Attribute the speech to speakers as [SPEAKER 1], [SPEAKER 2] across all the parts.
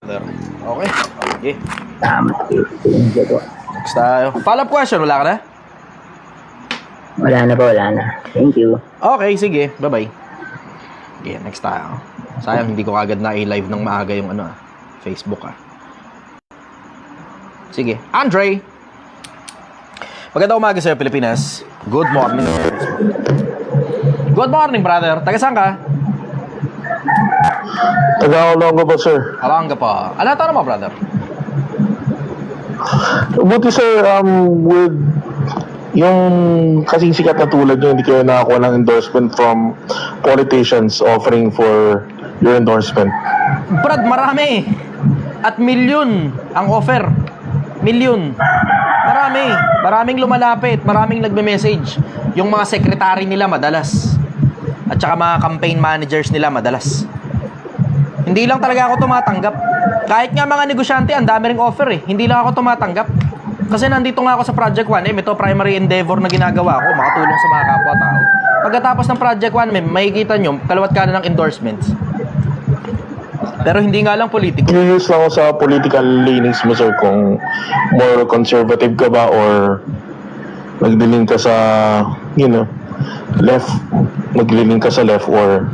[SPEAKER 1] Okay. Okay.
[SPEAKER 2] Tama. Hindi po.
[SPEAKER 1] Next tayo. Follow-up question, wala ka na?
[SPEAKER 2] Wala na po, wala na. Thank you.
[SPEAKER 1] Okay, sige. Bye-bye. Okay, next tayo. Sayang, hindi ko kagad na i-live ng maaga yung Facebook Sige. Andre! Magandang umaga sa'yo, Pilipinas. Good morning. Good morning, brother. Taga saan ka?
[SPEAKER 3] Taga-Olongo po, sir.
[SPEAKER 1] Alanga pa. Ano tanong mo, brother?
[SPEAKER 3] Buti, sir, with yung kasing sikat na tulad nyo, hindi kayo nakakuha ng endorsement from politicians offering for your endorsement.
[SPEAKER 1] Brad, marami. At milyon ang offer. Milyon. Marami. Maraming lumalapit. Maraming nagme-message. Yung mga secretary nila madalas. At saka mga campaign managers nila madalas. Hindi lang talaga ako tumatanggap. Kahit nga mga negosyante, ang dami ring offer eh. Hindi lang ako tumatanggap. Kasi nandito nga ako sa Project 1M. Ito primary endeavor na ginagawa ko. Makatulong sa mga kapwa-tao. Pagkatapos ng Project 1M, makikita nyo, kalawat ka na ng endorsements. Pero hindi nga lang politiko.
[SPEAKER 3] Curious lang ako sa political leanings mo, sir, kung more conservative ka ba or nagliling ka sa, left, nagliling ka sa left or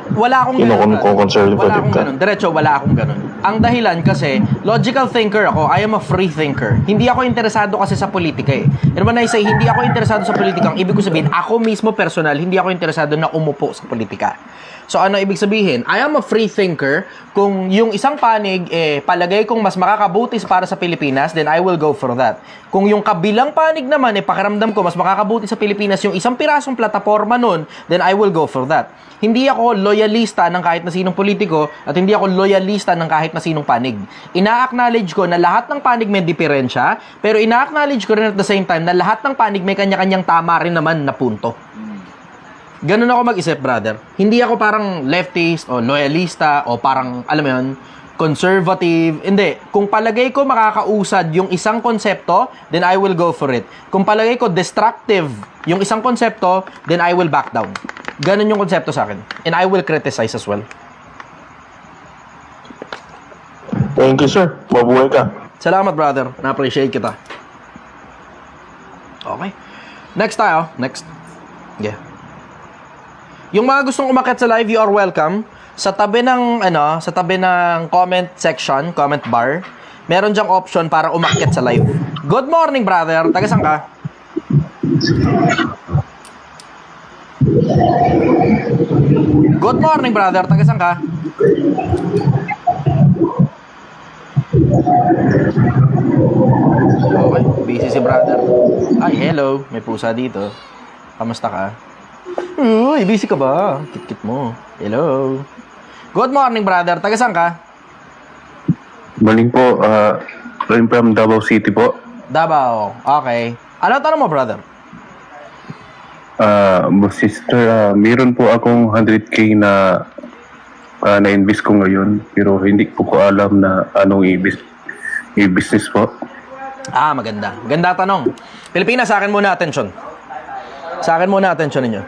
[SPEAKER 1] Wala akong ganun.
[SPEAKER 3] conservative
[SPEAKER 1] Wala akong
[SPEAKER 3] ka.
[SPEAKER 1] ganun. Diretso, wala akong ganun. Ang dahilan kasi, logical thinker ako. I am a free thinker. Hindi ako interesado kasi sa politika eh. And when I say hindi ako interesado sa politika, ang ibig ko sabihin, ako mismo personal, hindi ako interesado na umupo sa politika. So ano ibig sabihin? I am a free thinker. Kung yung isang panig palagay kong mas makakabuti para sa Pilipinas, then I will go for that. Kung yung kabilang panig naman pakiramdam ko mas makakabuti sa Pilipinas yung isang pirasong plataporma nun, then I will go for that. Hindi ako loyalista ng kahit na sinong politiko at hindi ako loyalista ng kahit na sinong panig. Ina-acknowledge ko na lahat ng panig may diferensya, pero ina-acknowledge ko rin at the same time na lahat ng panig may kanya-kanyang tama rin naman na punto. Ganun ako mag-isip, brother. Hindi ako parang leftist o loyalista o parang, alam mo yun, conservative. Hindi. Kung palagay ko makakausad yung isang konsepto, then I will go for it. Kung palagay ko destructive yung isang konsepto, then I will back down. Ganun yung konsepto sa akin. And I will criticize as well.
[SPEAKER 3] Thank you, sir. Mabuhay ka.
[SPEAKER 1] Salamat, brother. Na-appreciate kita. Okay. Next tayo. Next. Yeah. Yung mga gustong umakyat sa live, you are welcome. Sa tabi ng comment section, comment bar, meron diyang option para umakyat sa live. Good morning, brother. Taga saan ka? Good morning, brother. Taga saan ka? Okay, busy si brother. Ay, hello. May pusa dito. Kamusta ka? Uy, busy ka ba? Kit-kit mo. Hello. Good morning, brother. Taga saan ka?
[SPEAKER 4] Morning po. I'm from Davao City po.
[SPEAKER 1] Davao. Okay. Ano tanong mo, brother?
[SPEAKER 4] Sister, meron po akong 100K na na-invest ko ngayon. Pero hindi ko alam na anong i-business po.
[SPEAKER 1] Maganda. Maganda tanong. Pilipinas, sa akin muna atensyon. Sa akin muna atensyon ninyo.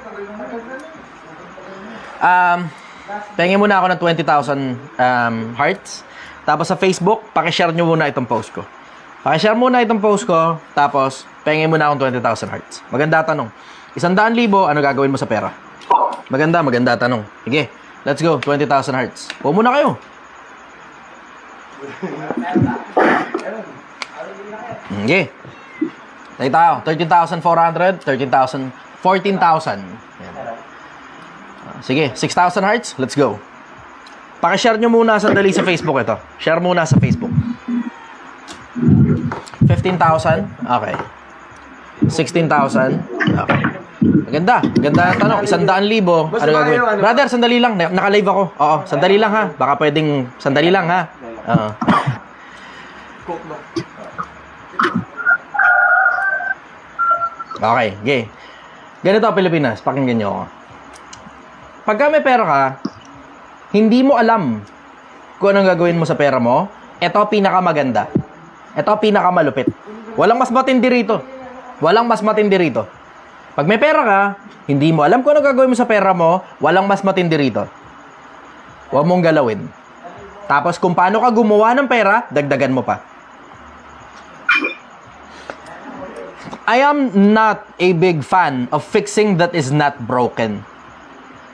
[SPEAKER 1] Pengin muna ako ng 20,000 hearts. Tapos sa Facebook, pakishare nyo muna itong post ko. Pakishare muna itong post ko. Tapos, pengin muna akong 20,000 hearts. Maganda tanong. 100,000, ano gagawin mo sa pera? Maganda tanong. Sige, let's go. 20,000 hearts. Puo muna kayo. Sige. Tayo tayo. 13,400, 13,000, 14,000. Sige, 6,000 hearts. Let's go. Pakishare nyo muna sandali sa Facebook ito. Share muna sa Facebook. 15,000. Okay. 16,000. Okay. Maganda. Maganda na tanong. 100,000. Ano gagawin? Brother, sandali lang. Naka-live ako. Oo, sandali lang ha. Baka pwedeng sandali lang ha. Oo. Okay, okay. Ganito Pilipinas, pakinggan nyo ako. Pagka may pera ka, hindi mo alam kung anong gagawin mo sa pera mo, ito pinakamaganda. Ito pinakamalupit. Walang mas matindi rito. Walang mas matindi rito. Pag may pera ka, hindi mo alam kung anong gagawin mo sa pera mo, walang mas matindi rito. Huwag mong galawin. Tapos kung paano ka gumawa ng pera, dagdagan mo pa. I am not a big fan of fixing that is not broken.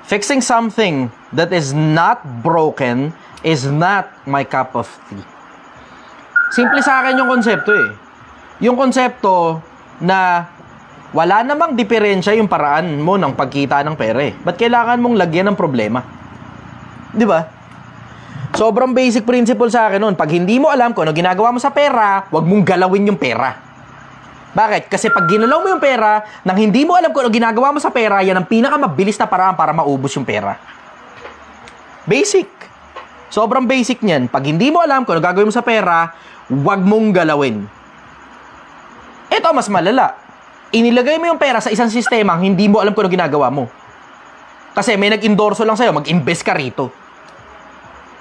[SPEAKER 1] Fixing something that is not broken is not my cup of tea. Simple sa akin yung konsepto eh. Yung konsepto na wala namang diferensya yung paraan mo ng pagkita ng pera eh. Ba't kailangan mong lagyan ng problema? Di ba? Sobrang basic principle sa akin nun. Pag hindi mo alam kung ano ginagawa mo sa pera, huwag mong galawin yung pera. Bakit? Kasi pag ginalaw mo yung pera, nang hindi mo alam kung ano ginagawa mo sa pera, yan ang pinakamabilis na paraan para maubos yung pera. Basic. Sobrang basic niyan. Pag hindi mo alam kung ano gagawin mo sa pera, huwag mong galawin. Ito mas malala. Inilagay mo yung pera sa isang sistema, hindi mo alam kung ano ginagawa mo. Kasi may nag-endorso lang sa'yo, mag-invest ka rito.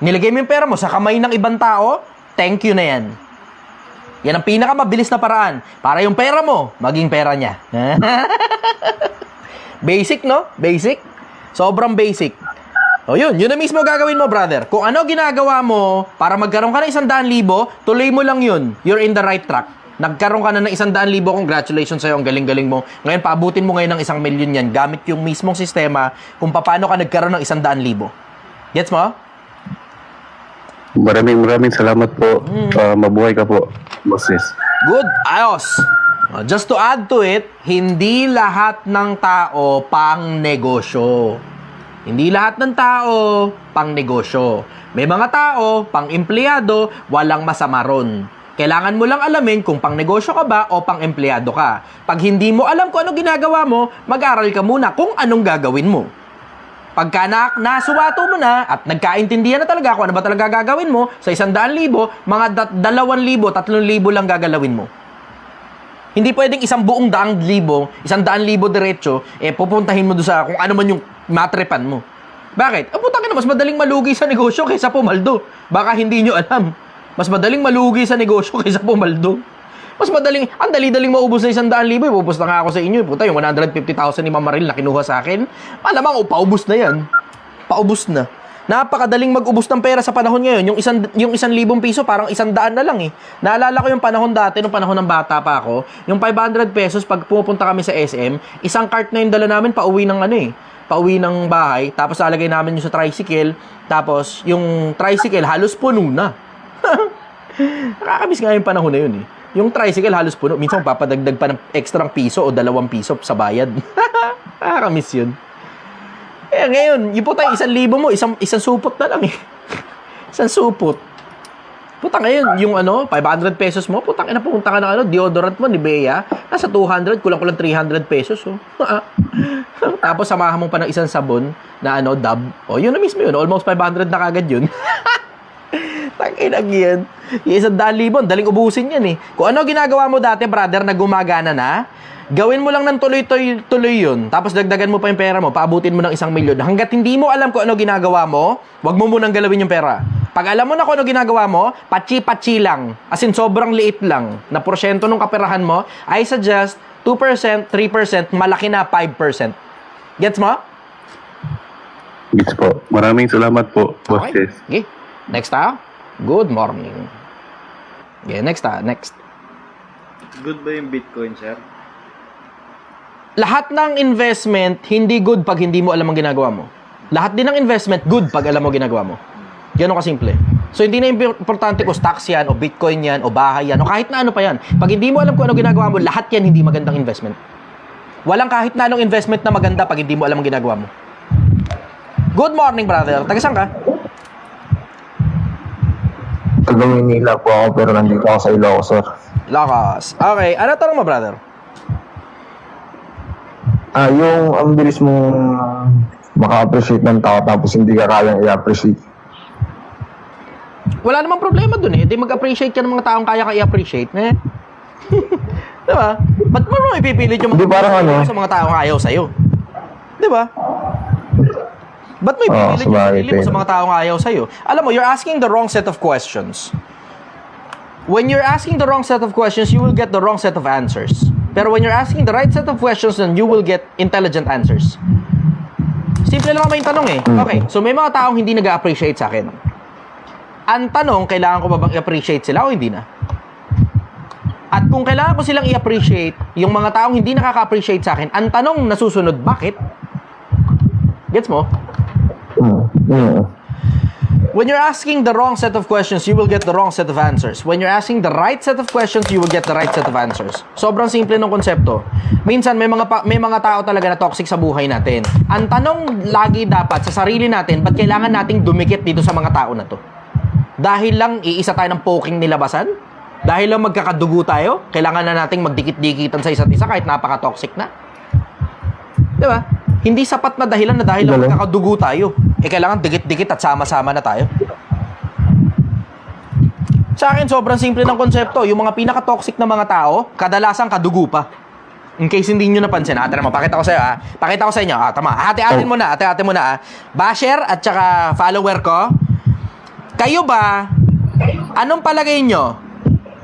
[SPEAKER 1] Nilagay mo yung pera mo sa kamay ng ibang tao, thank you na yan. Yan ang pinakamabilis na paraan para yung pera mo maging pera niya. Basic, no? Basic. Sobrang basic. O yun na mismo gagawin mo, brother. Kung ano ginagawa mo para magkaroon ka ng 100,000, tuloy mo lang yun. You're in the right track. Nagkaroon ka na ng 100,000, congratulations sa'yo, ang galing-galing mo. Ngayon, paabutin mo ngayon ng 1,000,000 yan gamit yung mismong sistema kung paano ka nagkaroon ng 100,000. Gets mo?
[SPEAKER 4] Maraming salamat po. Mabuhay ka po, bosses.
[SPEAKER 1] Good. Ayos. Just to add to it, hindi lahat ng tao pang negosyo. Hindi lahat ng tao pang negosyo. May mga tao pang empleyado, walang masama ron. Kailangan mo lang alamin kung pang negosyo ka ba o pang empleyado ka. Pag hindi mo alam kung ano ginagawa mo, mag-aral ka muna kung anong gagawin mo. Pagka nasuwato mo na at nagkaintindihan na talaga kung ano ba talaga gagawin mo, sa 100,000, mga 2,000, 3,000 lang gagalawin mo. Hindi pwedeng isang buong 100,000, 100,000 diretso, pupuntahin mo doon sa kung ano man yung matrepan mo. Bakit? Putang ina, mas madaling malugi sa negosyo kaysa pumaldo. Baka hindi nyo alam. Mas madaling malugi sa negosyo kaysa pumaldo. Mas madaling, ang dali-daling maubos na 100,000, ubos na nga ako sa inyo. Puta, yung 150,000 ni Ma'am Maril na kinuha sa akin, malamang, paubos na yan. Paubos na. Napakadaling mag-ubos ng pera sa panahon ngayon. Yung 1,000 piso, parang 100 na lang eh. Naalala ko yung panahon dati, nung panahon ng bata pa ako, yung 500 pesos, pag pupunta kami sa SM, isang cart na yung dala namin, pauwi ng bahay, tapos lalagay namin yung sa tricycle, tapos yung tricycle, halos puno na. Nakakamiss nga yung panahon na yun eh. Yung tricycle halos puno. Minsan papadagdag pa ng extra piso o 2 piso sa bayad. Nakakamiss yun. Eh ngayon, yung puta, 1,000 mo, isang supot na lang eh. Isang supot. Puta ngayon, yung 500 pesos mo, putang ina, pumunta ka ng deodorant mo ni Bea, nasa 200, kulang-kulang 300 pesos. Oh. Tapos samahan mo pa ng isang sabon na Dab. O, yun na mismo yun. Almost 500 na kagad yun. Takinag yan. Yung 100,000, daling ubusin yan eh. Kung ano ginagawa mo dati, brother, na gumagana na, gawin mo lang ng tuloy-tuloy yun. Tapos dagdagan mo pa yung pera mo, paabutin mo ng 1,000,000. Hanggat hindi mo alam kung ano ginagawa mo, wag mo munang galawin yung pera. Pag alam mo na kung ano ginagawa mo, patsi-patsi lang. As in, sobrang liit lang na porsyento ng kaperahan mo, I suggest 2%, 3%, malaki na 5%. Gets mo?
[SPEAKER 4] Gets po. Maraming salamat po, bosses.
[SPEAKER 1] Okay. Next tayo. Good morning. Okay, next.
[SPEAKER 5] Good ba yung Bitcoin, sir?
[SPEAKER 1] Lahat ng investment, hindi good pag hindi mo alam ang ginagawa mo. Lahat din ng investment, good pag alam mo ginagawa mo. Ganun kasimple. So, hindi na importante kung stocks yan, o Bitcoin yan, o bahay yan, o kahit na ano pa yan. Pag hindi mo alam kung ano ginagawa mo, lahat yan hindi magandang investment. Walang kahit na anong investment na maganda pag hindi mo alam ang ginagawa mo. Good morning, brother. Taga saan ka?
[SPEAKER 6] Taga Manila po ako pero nandito ako sa Ilocos, sir.
[SPEAKER 1] Lakas. Okay. Ano tanong mo, brother?
[SPEAKER 6] Yung ang bilis mong maka-appreciate ng tao tapos hindi ka kayang i-appreciate.
[SPEAKER 1] Wala namang problema dun eh. Di mag-appreciate ka ng mga taong kaya ka i-appreciate. Diba? Ba't mo ipipilit yung
[SPEAKER 6] Di parang
[SPEAKER 1] sa mga taong ayaw sa'yo? Diba? Ba't mo ipipilit yung sarili mo sa mga taong ayaw sa'yo? Alam mo, you're asking the wrong set of questions. When you're asking the wrong set of questions, you will get the wrong set of answers. Pero when you're asking the right set of questions, then you will get intelligent answers. Simple lang naman yung tanong eh. Okay, so may mga taong hindi nag-appreciate sa akin. Ang tanong, kailangan ko ba bang i-appreciate sila o hindi na? At kung kailangan ko silang i-appreciate, yung mga taong hindi nakaka-appreciate sa akin, ang tanong na susunod, bakit? Gets mo? When you're asking the wrong set of questions, you will get the wrong set of answers. When you're asking the right set of questions, you will get the right set of answers. Sobrang simple ng konsepto. Minsan, may mga tao talaga na toxic sa buhay natin. Ang tanong lagi dapat sa sarili natin, ba't kailangan nating dumikit dito sa mga tao na to? Dahil lang iisa tayo ng poking nilabasan? Dahil lang magkakadugo tayo? Kailangan na nating magdikit-dikitan sa isa't isa kahit napaka-toxic na? Diba? Hindi sapat na dahilan na dahil lang magkakadugo tayo. Kailangan dikit-dikit at sama-sama na tayo. Sa akin, sobrang simple ng konsepto. Yung mga pinaka-toxic na mga tao, kadalasan kadugo pa. In case hindi nyo napansin. Ate naman, pakita ko sa'yo ha. Pakita ko sa inyo. Tama. Ate-atin mo na. Ate-atin mo na ha. Basher at saka follower ko. Kayo ba, anong palagay nyo?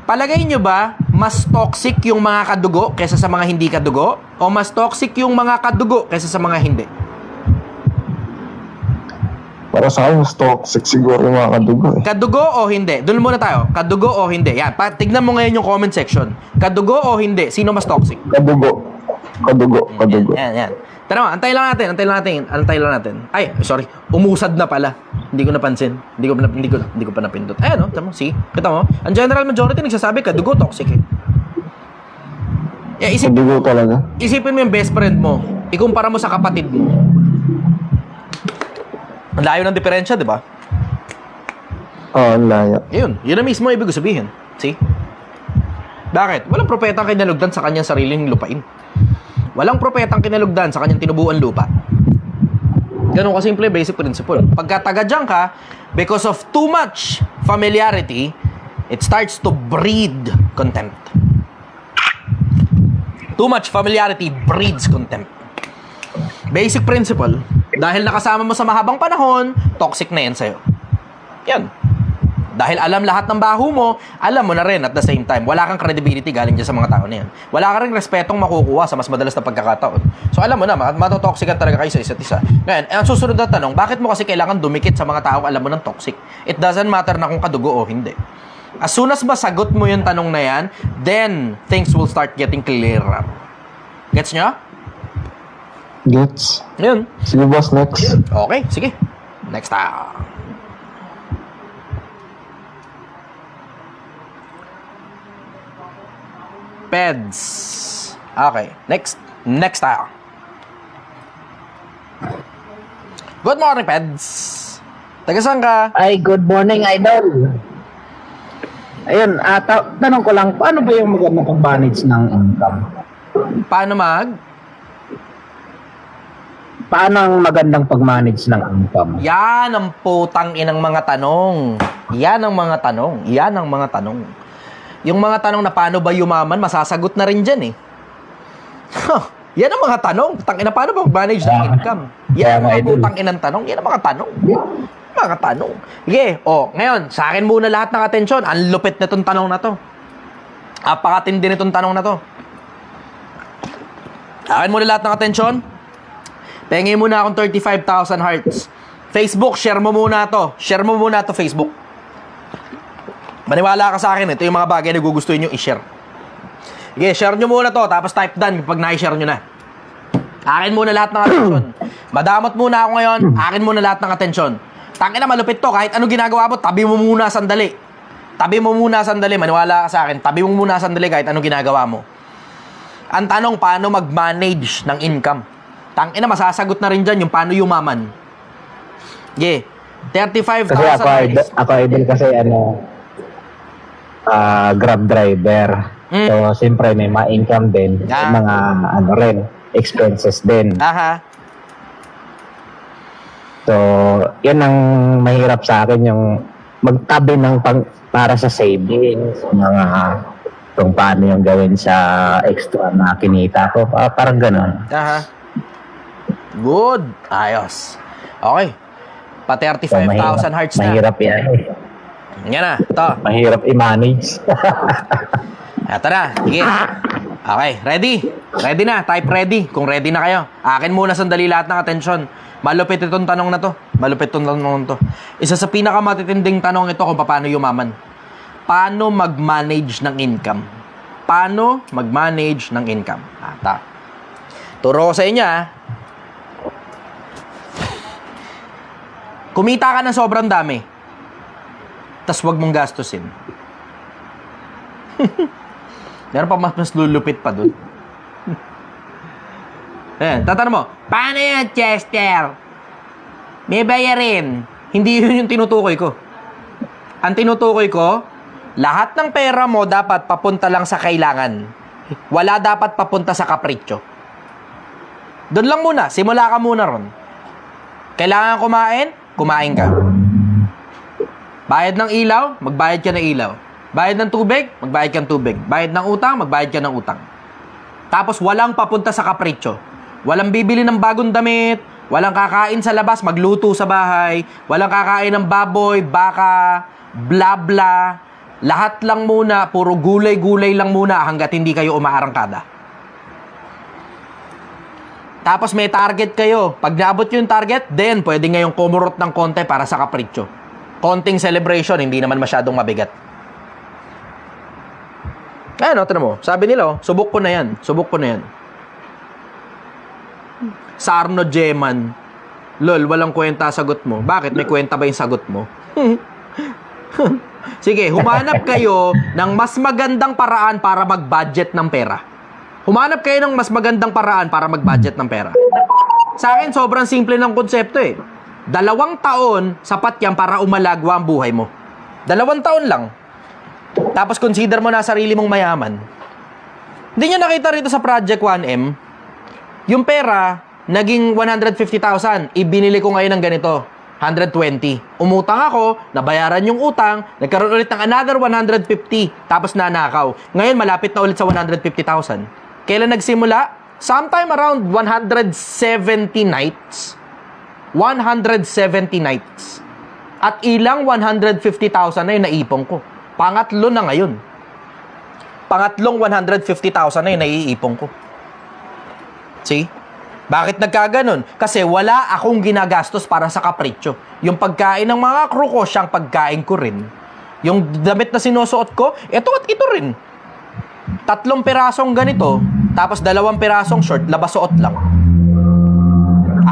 [SPEAKER 1] Palagay nyo ba, mas toxic yung mga kadugo kaysa sa mga hindi kadugo? O mas toxic yung mga kadugo kaysa sa mga hindi?
[SPEAKER 6] Para sa akin, mas toxic siguro yung mga kadugo eh.
[SPEAKER 1] Kadugo o hindi? Doon muna tayo. Kadugo o hindi? Yan. Tignan mo ngayon yung comment section. Kadugo o hindi? Sino mas toxic?
[SPEAKER 6] Kadugo.
[SPEAKER 1] Yan. Tara mo, antay lang natin. Ay, sorry. Umusad na pala. Hindi ko napansin. Hindi ko pa napindot. Ayan, no? Tama mo, see? Kita mo? Ang general majority nagsasabi, kadugo, toxic eh.
[SPEAKER 6] Kadugo talaga.
[SPEAKER 1] Isipin mo yung best friend mo. Ikumpara mo sa kapatid mo. Ang layo ng diferensya, di ba?
[SPEAKER 6] Oo, ang laya.
[SPEAKER 1] Yun na mismo ibig sabihin. See? Bakit? Walang propetang kinalugdan sa kanyang sariling lupain. Walang propetang kinalugdan sa kanyang tinubuan lupa. Ganun kasimple, basic principle. Pagka taga-dyan ka, because of too much familiarity, it starts to breed contempt. Too much familiarity breeds contempt. Basic principle. Dahil nakasama mo sa mahabang panahon, toxic na yan sa'yo. Yan. Dahil alam lahat ng baho mo, alam mo na rin at the same time. Wala kang credibility galing dyan sa mga tao na yan. Wala ka rin respetong makukuha sa mas madalas na pagkakataon. So alam mo na, matotoxican talaga kayo sa isa't isa. Ngayon, ang susunod na tanong, bakit mo kasi kailangan dumikit sa mga taong alam mo ng toxic? It doesn't matter na kung kadugo o hindi. As soon as masagot mo yung tanong na yan, then things will start getting clearer. Gets nyo?
[SPEAKER 6] Gets.
[SPEAKER 1] Yun.
[SPEAKER 6] Sige boss, next.
[SPEAKER 1] Okay, sige. Next tayo. Peds. Okay, next tayo. Good morning, Peds. Taga saan ka?
[SPEAKER 2] Ay, good morning, idol. Ayun, tanong ko lang, paano ba yung magandang pag-manage ng income? Paano ang magandang pag-manage ng income?
[SPEAKER 1] Yan ang putang inang mga tanong. Yan ang mga tanong. Yung mga tanong na paano ba yumaman, masasagot na rin dyan eh. Yan ang mga tanong. Tangina, paano ba mag-manage ng income? Yan ang mga putang inang tanong. Yan ang mga tanong. Sige, ngayon, sa akin muna lahat ng atensyon. Ang lupit na itong tanong na to. Apakatindi na itong tanong na to. Sa akin muna lahat ng atensyon. Pengi muna akong 35,000 hearts. Facebook, share mo muna to. Facebook. Maniwala ka sa akin, ito yung mga bagay na gugustuhin nyo i-share. Sige, share nyo muna to, tapos type done pag na-share nyo na. Akin muna lahat ng atensyon. Madamot muna ako ngayon, akin muna lahat ng atensyon. Tangina, malupit to, kahit ano ginagawa mo, tabi mo muna sandali. Maniwala ka sa akin, tabi mo muna sandali kahit ano ginagawa mo. Ang tanong, paano mag-manage ng income? Tangina, masasagot na rin dyan yung paano yumaman. Sige, 35,000
[SPEAKER 2] Kasi ako idol kasi Grab driver. So, siyempre may ma-income din.
[SPEAKER 1] Yeah.
[SPEAKER 2] May mga expenses din.
[SPEAKER 1] Aha.
[SPEAKER 2] So, yun ang mahirap sa akin, yung magtabi ng para sa savings, kung paano yung gawin sa extra na kinita ko. Parang gano'n.
[SPEAKER 1] Aha. Good. Ayos. Okay. Pa 35,000 hearts na.
[SPEAKER 2] Mahirap yan.
[SPEAKER 1] Yan na. Ito.
[SPEAKER 2] Mahirap i-manage.
[SPEAKER 1] Ito na. Sige. Okay. Ready? Ready na. Type ready. Kung ready na kayo. Akin muna sandali lahat ng atensyon. Malupit itong tanong na to. Malupit itong tanong na to. Isa sa pinakamatitinding tanong ito kung paano yumaman. Paano mag-manage ng income? Paano mag-manage ng income? Turo ko sa inyo, Kumita ka ng sobrang dami. Tas wag mong gastusin. Meron pa mas lulupit pa dun. Ayan, tatanong mo, paano yan, Chester? May bayarin. Hindi yun yung tinutukoy ko. Ang tinutukoy ko, lahat ng pera mo dapat papunta lang sa kailangan. Wala dapat papunta sa kapritsyo. Doon lang muna, simula ka muna ron. Kailangan kumain, kumain ka. Bayad ng ilaw, magbayad ka ng ilaw. Bayad ng tubig, magbayad ka ng tubig. Bayad ng utang, magbayad ka ng utang. Tapos walang papunta sa kapritsyo. Walang bibili ng bagong damit, walang kakain sa labas, magluto sa bahay, walang kakain ng baboy, baka, bla bla. Lahat lang muna, puro gulay-gulay lang muna hanggat hindi kayo umaarangkada. Tapos may target kayo. Pag naabot yung target, then pwede ngayong kumurot ng konti para sa kapritsyo. Konting celebration, hindi naman masyadong mabigat. Ayan, tinan mo. Sabi nila, subok ko na yan. Subok ko na yan. Sarno Jeman. Lol, walang kwenta sagot mo. Bakit? May kwenta ba yung sagot mo? Sige, humanap kayo ng mas magandang paraan para mag-budget ng pera. Humanap kayo ng mas magandang paraan para mag-budget ng pera. Sa akin, sobrang simple ng konsepto 2 taon, sapat yan para umalagwa ang buhay mo. 2 taon lang. Tapos consider mo na sarili mong mayaman. Hindi nyo nakita rito sa Project 1M, yung pera, naging 150,000. Ibinili ko ngayon ng ganito, 120. Umutang ako, nabayaran yung utang, nagkaroon ulit ng another 150, tapos nanakaw. Ngayon, malapit na ulit sa 150,000. Kailan nagsimula? Sometime around 170 nights. 170 nights. At ilang 150,000 na yung naipon ko. Pangatlo na ngayon. Pangatlong 150,000 na yung naiipon ko. See? Bakit nagkaganon? Kasi wala akong ginagastos para sa kapritsyo. Yung pagkain ng mga crew ko, siyang pagkain ko rin. Yung damit na sinusuot ko, ito at ito rin. 3 pirasong ganito, tapos 2 pirasong short, labas-suot lang.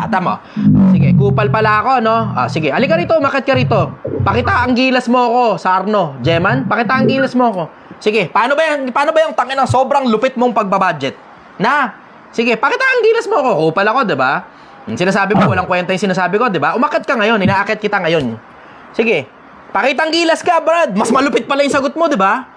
[SPEAKER 1] Tama. Sige, kupal pala ako, no? Sige, alika rito, umakit ka rito. Pakita ang gilas mo ako, Sarno. Jeman, pakita ang gilas mo ako. Sige, paano ba yung tangin ng sobrang lupit mong pagbabudget? Sige, pakita ang gilas mo ako. Kupal ako, diba? Sinasabi mo, walang kwenta yung sinasabi ko, diba? Umakit ka ngayon, inaakit kita ngayon. Sige, pakita ang gilas ka, Brad. Mas malupit pala yung sagot mo, diba?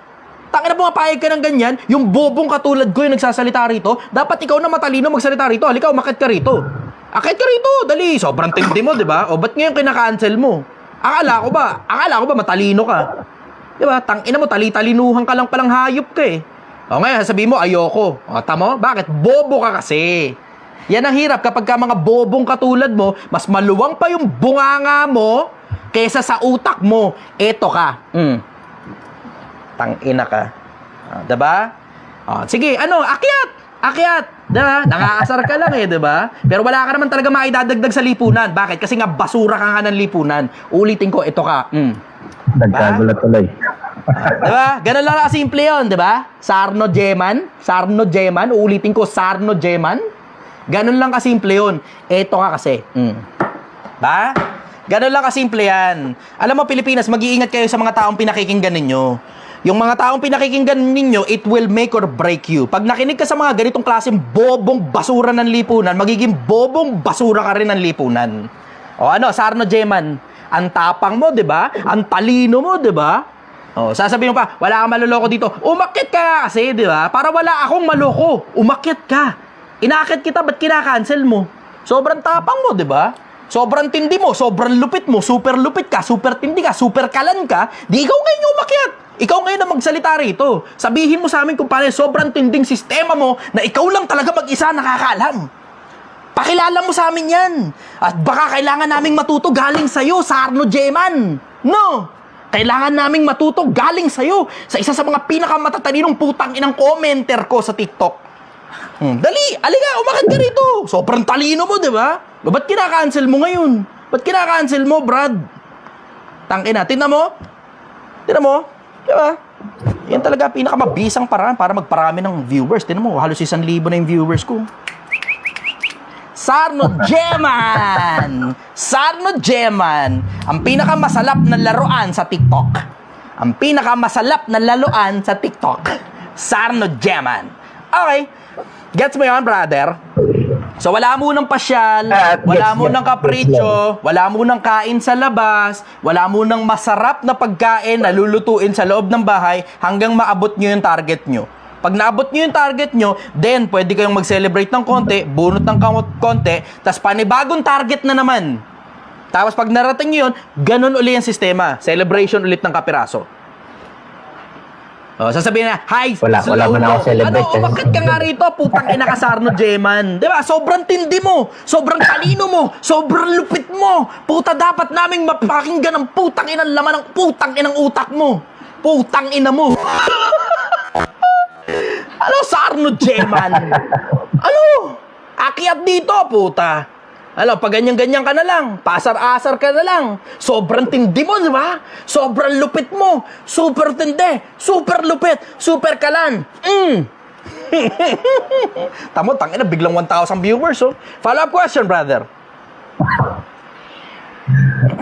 [SPEAKER 1] Tangina, pumapayag ka ng ganyan, yung bobong katulad ko yung nagsasalita rito, dapat ikaw na matalino magsalita rito. Halika, umakit ka rito. Akit ka rito, dali. Sobrang tindi mo, diba? O, ba't ngayon kinaka-cancel mo? Akala ko ba matalino ka? Diba? Tangina mo, tali-talinuhan ka lang palang hayop ka eh. O ngayon, sabihin mo, ayoko. O, tamo? Bakit? Bobo ka kasi. Yan ang hirap kapag ka mga bobong katulad mo, mas maluwang pa yung bunganga mo kesa sa utak mo. Eto ka. Tangina ka. Diba? Sige, akyat. Diba? Nakakasar ka lang diba? Pero wala ka naman talaga maidadagdag sa lipunan. Bakit? Kasi nga basura ka nga ng lipunan. Ulitin ko, ito ka.
[SPEAKER 2] Nagkagulat tuloy.
[SPEAKER 1] Diba? Ganun lang kasimple yun, diba? Sarno Jeman. Ulitin ko, Sarno Jeman. Ganun lang kasimple yun. Ito ka kasi. Ba? Ganun lang kasimple yan. Alam mo, Pilipinas, mag-iingat kayo sa mga taong pinakikinggan ninyo. Yung mga taong pinakikinggan ninyo, it will make or break you. Pag nakinig ka sa mga ganitong klaseng bobong basura ng lipunan, magiging bobong basura ka rin ng lipunan. O Sarno Jeman, ang tapang mo, diba? Ang talino mo, diba? O, sasabihin mo pa, wala kang maloloko dito. Umakyat ka kasi, diba? Para wala akong maloko. Umakyat ka. Inakyat kita, ba't kinakancel mo? Sobrang tapang mo, diba? Sobrang tindi mo, sobrang lupit mo, super lupit ka, super tindi ka, super kalan ka, di ikaw ngayon yung umakyat. Ikaw ngayon na magsalita rito. Sabihin mo sa amin kung paano sobrang tinding sistema mo na ikaw lang talaga mag-isa nakakaalam. Pakilala mo sa amin yan. At baka kailangan naming matuto galing sa'yo, Sarno Jeman. No! Kailangan naming matuto galing sa'yo sa isa sa mga pinakamatatalino putang inang commenter ko sa TikTok. Dali, aliga, umakit ka rito. Sobrang talino mo, di ba? Ba't kinakancel mo ngayon? Ba't kinakancel mo, Brad? Tangina, tingnan mo. Tingnan mo. Di ba? Yan talaga pinakamabisang paraan para magparami ng viewers. Tingnan mo, halos 1,000 na yung viewers ko. Sarno Geman! Sarno Geman! Ang pinakamasalap na laruan sa TikTok. Ang pinakamasalap na laruan sa TikTok. Sarno Geman. Okay. Gets mo yun, brother? So, wala munang pasyal, wala munang kapritsyo, wala munang kain sa labas, wala munang masarap na pagkain na lulutuin sa loob ng bahay hanggang maabot nyo yung target nyo. Pag naabot nyo yung target nyo, then pwede kayong mag-celebrate ng konti, bunot ng konti, tas panibagong target na naman. Tapos pag narating nyo yun, ganun uli yung sistema. Celebration ulit ng kapiraso. Oh, sasabihin na, hi,
[SPEAKER 2] Wala man ako celebrate.
[SPEAKER 1] Ano, bakit ka nga rito? Putang ina ka, Sarno Geman. Diba? Sobrang tindi mo. Sobrang talino mo. Sobrang lupit mo. Puta, dapat naming mapakinggan ang putang inang laman ng putang inang utak mo. Putang ina mo. Ano, Sarno Geman? Ano? Akyat dito, puta. Ano, pag ganyan-ganyan ka na lang, pasar-asar ka na lang, sobrang tindi mo, di ba? Sobrang lupit mo, super tindi, super lupit, super kalan. Tamo, tangina, biglang 1,000 viewers, oh. Follow-up question, brother.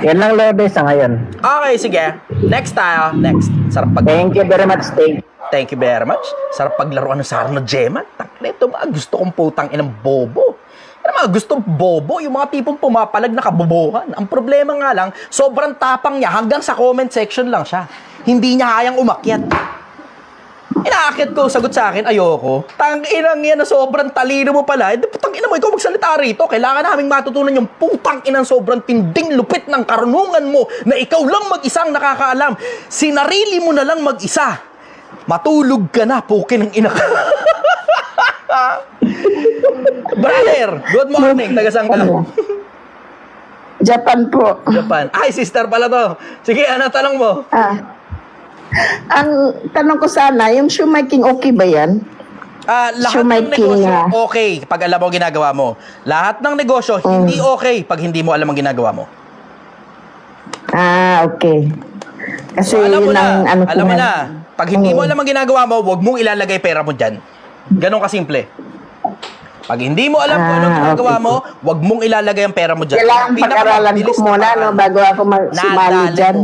[SPEAKER 2] Yan lang, Lourdes, sa ngayon.
[SPEAKER 1] Okay, sige. Next tayo. Next. Sarap pag...
[SPEAKER 2] Thank you very much, Steve.
[SPEAKER 1] Thank you very much. Sarap paglaruan ng Sarno Geman. Tangina, ito mga gusto kong putang inang bobo. Ano mga gusto bobo? Yung mga tipong pumapalag na kabobohan. Ang problema nga lang, sobrang tapang niya hanggang sa comment section lang siya. Hindi niya kayang umakyat. Inaakit ko, sagot sa akin, ayoko. Tang-inang yan na sobrang talino mo pala. Tang-ina mo, ikaw magsalita rito. Kailangan naming matutunan yung putang-inang sobrang tinding lupit ng karunungan mo na ikaw lang mag-isang nakakaalam. Sinarili mo na lang mag-isa. Matulog ka na, pukin ng ina ka. Brother, good morning. Taga-saan ka?
[SPEAKER 7] Japan po.
[SPEAKER 1] Japan. Ay, sister pala to. Sige, ano tanong mo?
[SPEAKER 7] Ang tanong ko sana, yung shoemaking okay ba yan?
[SPEAKER 1] Lahat ng negosyo okay pag alam mo ang ginagawa mo. Lahat ng negosyo hindi okay pag hindi mo alam ang ginagawa mo.
[SPEAKER 7] Okay. Kasi
[SPEAKER 1] So, alam mo
[SPEAKER 7] yun ang
[SPEAKER 1] na,
[SPEAKER 7] ano
[SPEAKER 1] alam mo
[SPEAKER 7] ko
[SPEAKER 1] na. Pag hindi mo alam ang ginagawa mo, huwag mong ilalagay pera mo dyan. Ganon kasimple. Pag hindi mo alam kung anong ginagawa mo, huwag mong ilalagay ang pera mo dyan.
[SPEAKER 7] Kailangan pag-aralan ko muna bago ako sumali dyan.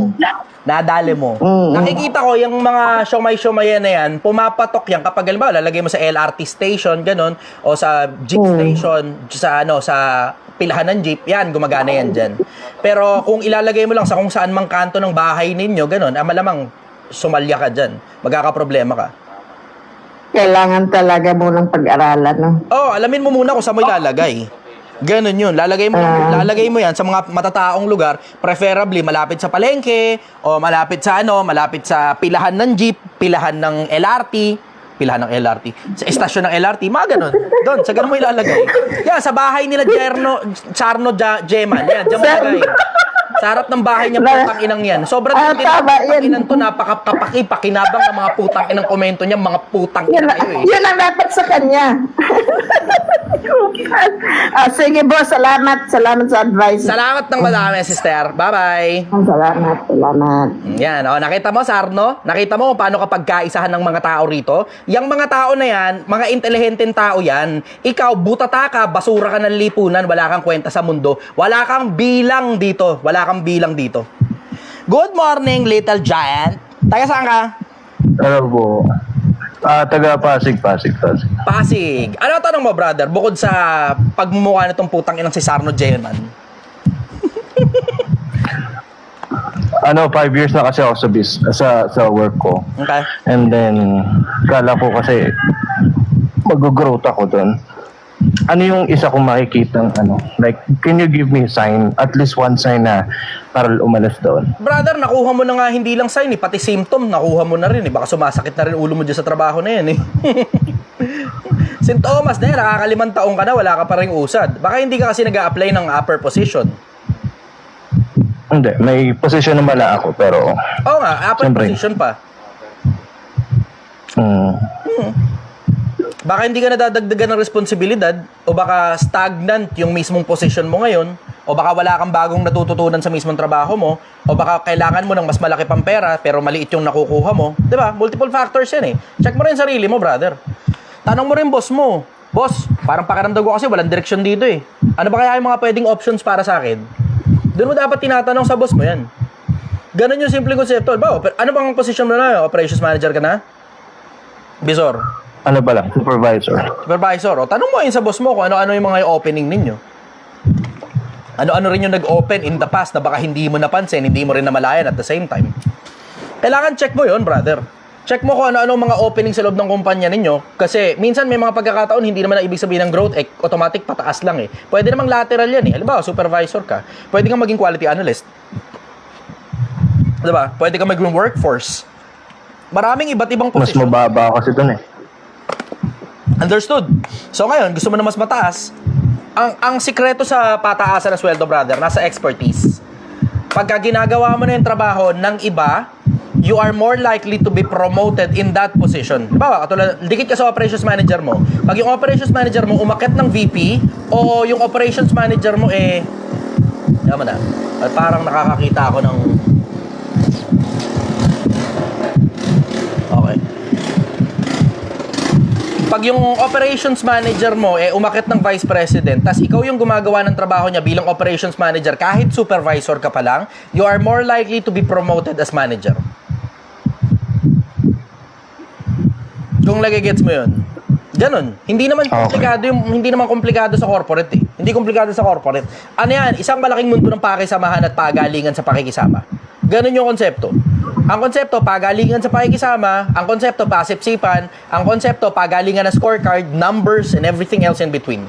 [SPEAKER 1] Nadali mo. Nakikita ko yung mga siomay-siomayan na yan, pumapatok yan kapag alam mo, lalagay mo sa LRT station, ganon, o sa jeep station, sa pilahan ng jeep, yan, gumagana yan dyan. Pero kung ilalagay mo lang sa kung saan mang kanto ng bahay ninyo, ganon, malamang sumalya ka dyan. Magkakaproblema ka.
[SPEAKER 7] Kailangan talaga munang pag-aralan, no?
[SPEAKER 1] Alamin mo muna kung saan mo ilalagay. Ganon yun. Lalagay mo yan sa mga matataong lugar, preferably malapit sa palengke, o malapit sa pilahan ng jeep, pilahan ng LRT, sa estasyon ng LRT, mga ganon. Doon, sa ganon mo ilalagay. Yan, sa bahay nila Sarno Geman. Yan, dyan mo ilagay. Sa harap ng bahay niya, putang inang yan. Sobrang tindi ng putang inang to, napakapakinabang ng mga putang inang komento niya, mga putang inang kayo eh.
[SPEAKER 7] Yun ang dapat sa kanya. Sige boss, salamat sa advice.
[SPEAKER 1] Salamat ng madami, sister. Bye-bye.
[SPEAKER 7] Salamat.
[SPEAKER 1] Yan, nakita mo, Sarno? Nakita mo kung paano kapag kaisahan ng mga tao rito? Yang mga tao na yan, mga intelihenteng tao yan, ikaw, butata ka, basura ka ng lipunan, wala kang kwenta sa mundo, wala kang bilang dito. Good morning, little giant. Taga saan ka?
[SPEAKER 4] Ano po? Taga Pasig.
[SPEAKER 1] Pasig. Ano tanong mo, brother? Bukod sa pagmumukha nitong putang inang si Sarno Geman.
[SPEAKER 4] 5 years na kasi ako sa work ko.
[SPEAKER 1] Okay.
[SPEAKER 4] And then, kala ko kasi mag-growth ako doon. Ano yung isa kong makikita like, can you give me a sign, at least one sign na para umalis doon?
[SPEAKER 1] Brother, nakuha mo na nga hindi lang sign eh, pati symptom, nakuha mo na rin eh. Baka sumasakit na rin ulo mo dyan sa trabaho na yan eh. Sintomas na yan, nakakalimang taong ka na, wala ka pa rin usad. Baka hindi ka kasi nag-a-apply ng upper position.
[SPEAKER 4] Hindi, may position na mala ako, pero...
[SPEAKER 1] Oo nga, upper position pa. Baka hindi ka nadadagdagan ng responsibilidad o baka stagnant yung mismong position mo ngayon o baka wala kang bagong natututunan sa mismong trabaho mo o baka kailangan mo ng mas malaki pang pera pero maliit yung nakukuha mo. Diba? Multiple factors yan eh. Check mo rin sarili mo, brother. Tanong mo rin boss mo. Boss, parang pakiramdam ko kasi walang direksyon dito eh. Ano ba kaya yung mga pwedeng options para sa akin? Doon mo dapat tinatanong sa boss mo yan. Ganun yung simple konsepto. Ano bang position mo na? Operations manager ka na? Bisor.
[SPEAKER 4] Ano ba lang? Supervisor.
[SPEAKER 1] Supervisor. O, tanong mo yun sa boss mo kung ano-ano yung mga opening ninyo. Ano-ano rin yung nag-open in the past na baka hindi mo napansin, hindi mo rin namalayan at the same time. Kailangan check mo yun, brother. Check mo kung ano-ano mga opening sa loob ng kumpanya ninyo. Kasi minsan may mga pagkakataon, hindi naman na ibig sabihin ng growth, automatic pataas lang eh. Pwede namang lateral yan eh. Halimbawa, supervisor ka. Pwede kang maging quality analyst. Diba? Pwede kang maging workforce. Maraming iba't ibang
[SPEAKER 4] Mas
[SPEAKER 1] posisyon.
[SPEAKER 4] mababa kasi dun eh.
[SPEAKER 1] Understood. So ngayon, gusto mo na mas mataas. Ang sikreto sa pataasan ng sweldo, brother, nasa expertise. Pagka ginagawa mo na yung trabaho ng iba, you are more likely to be promoted in that position. Diba? Katulad, dikit ka sa operations manager mo. Pag yung operations manager mo umakyat ng VP o yung operations manager mo yaman na. At parang nakakakita ako ng okay. Pag yung operations manager mo umakyat ng vice president, tas ikaw yung gumagawa ng trabaho niya bilang operations manager, kahit supervisor ka pa lang, you are more likely to be promoted as manager. Kung nagigets mo yun. Ganon. Hindi naman komplikado sa corporate eh. Hindi komplikado sa corporate. Ano yan? Isang malaking mundo ng pakisamahan at pagalingan sa pakikisama. Ganon yung konsepto. Ang konsepto, pagalingan sa pakikisama. Ang konsepto, pasipsipan. Ang konsepto, pagalingan na scorecard, numbers, and everything else in between.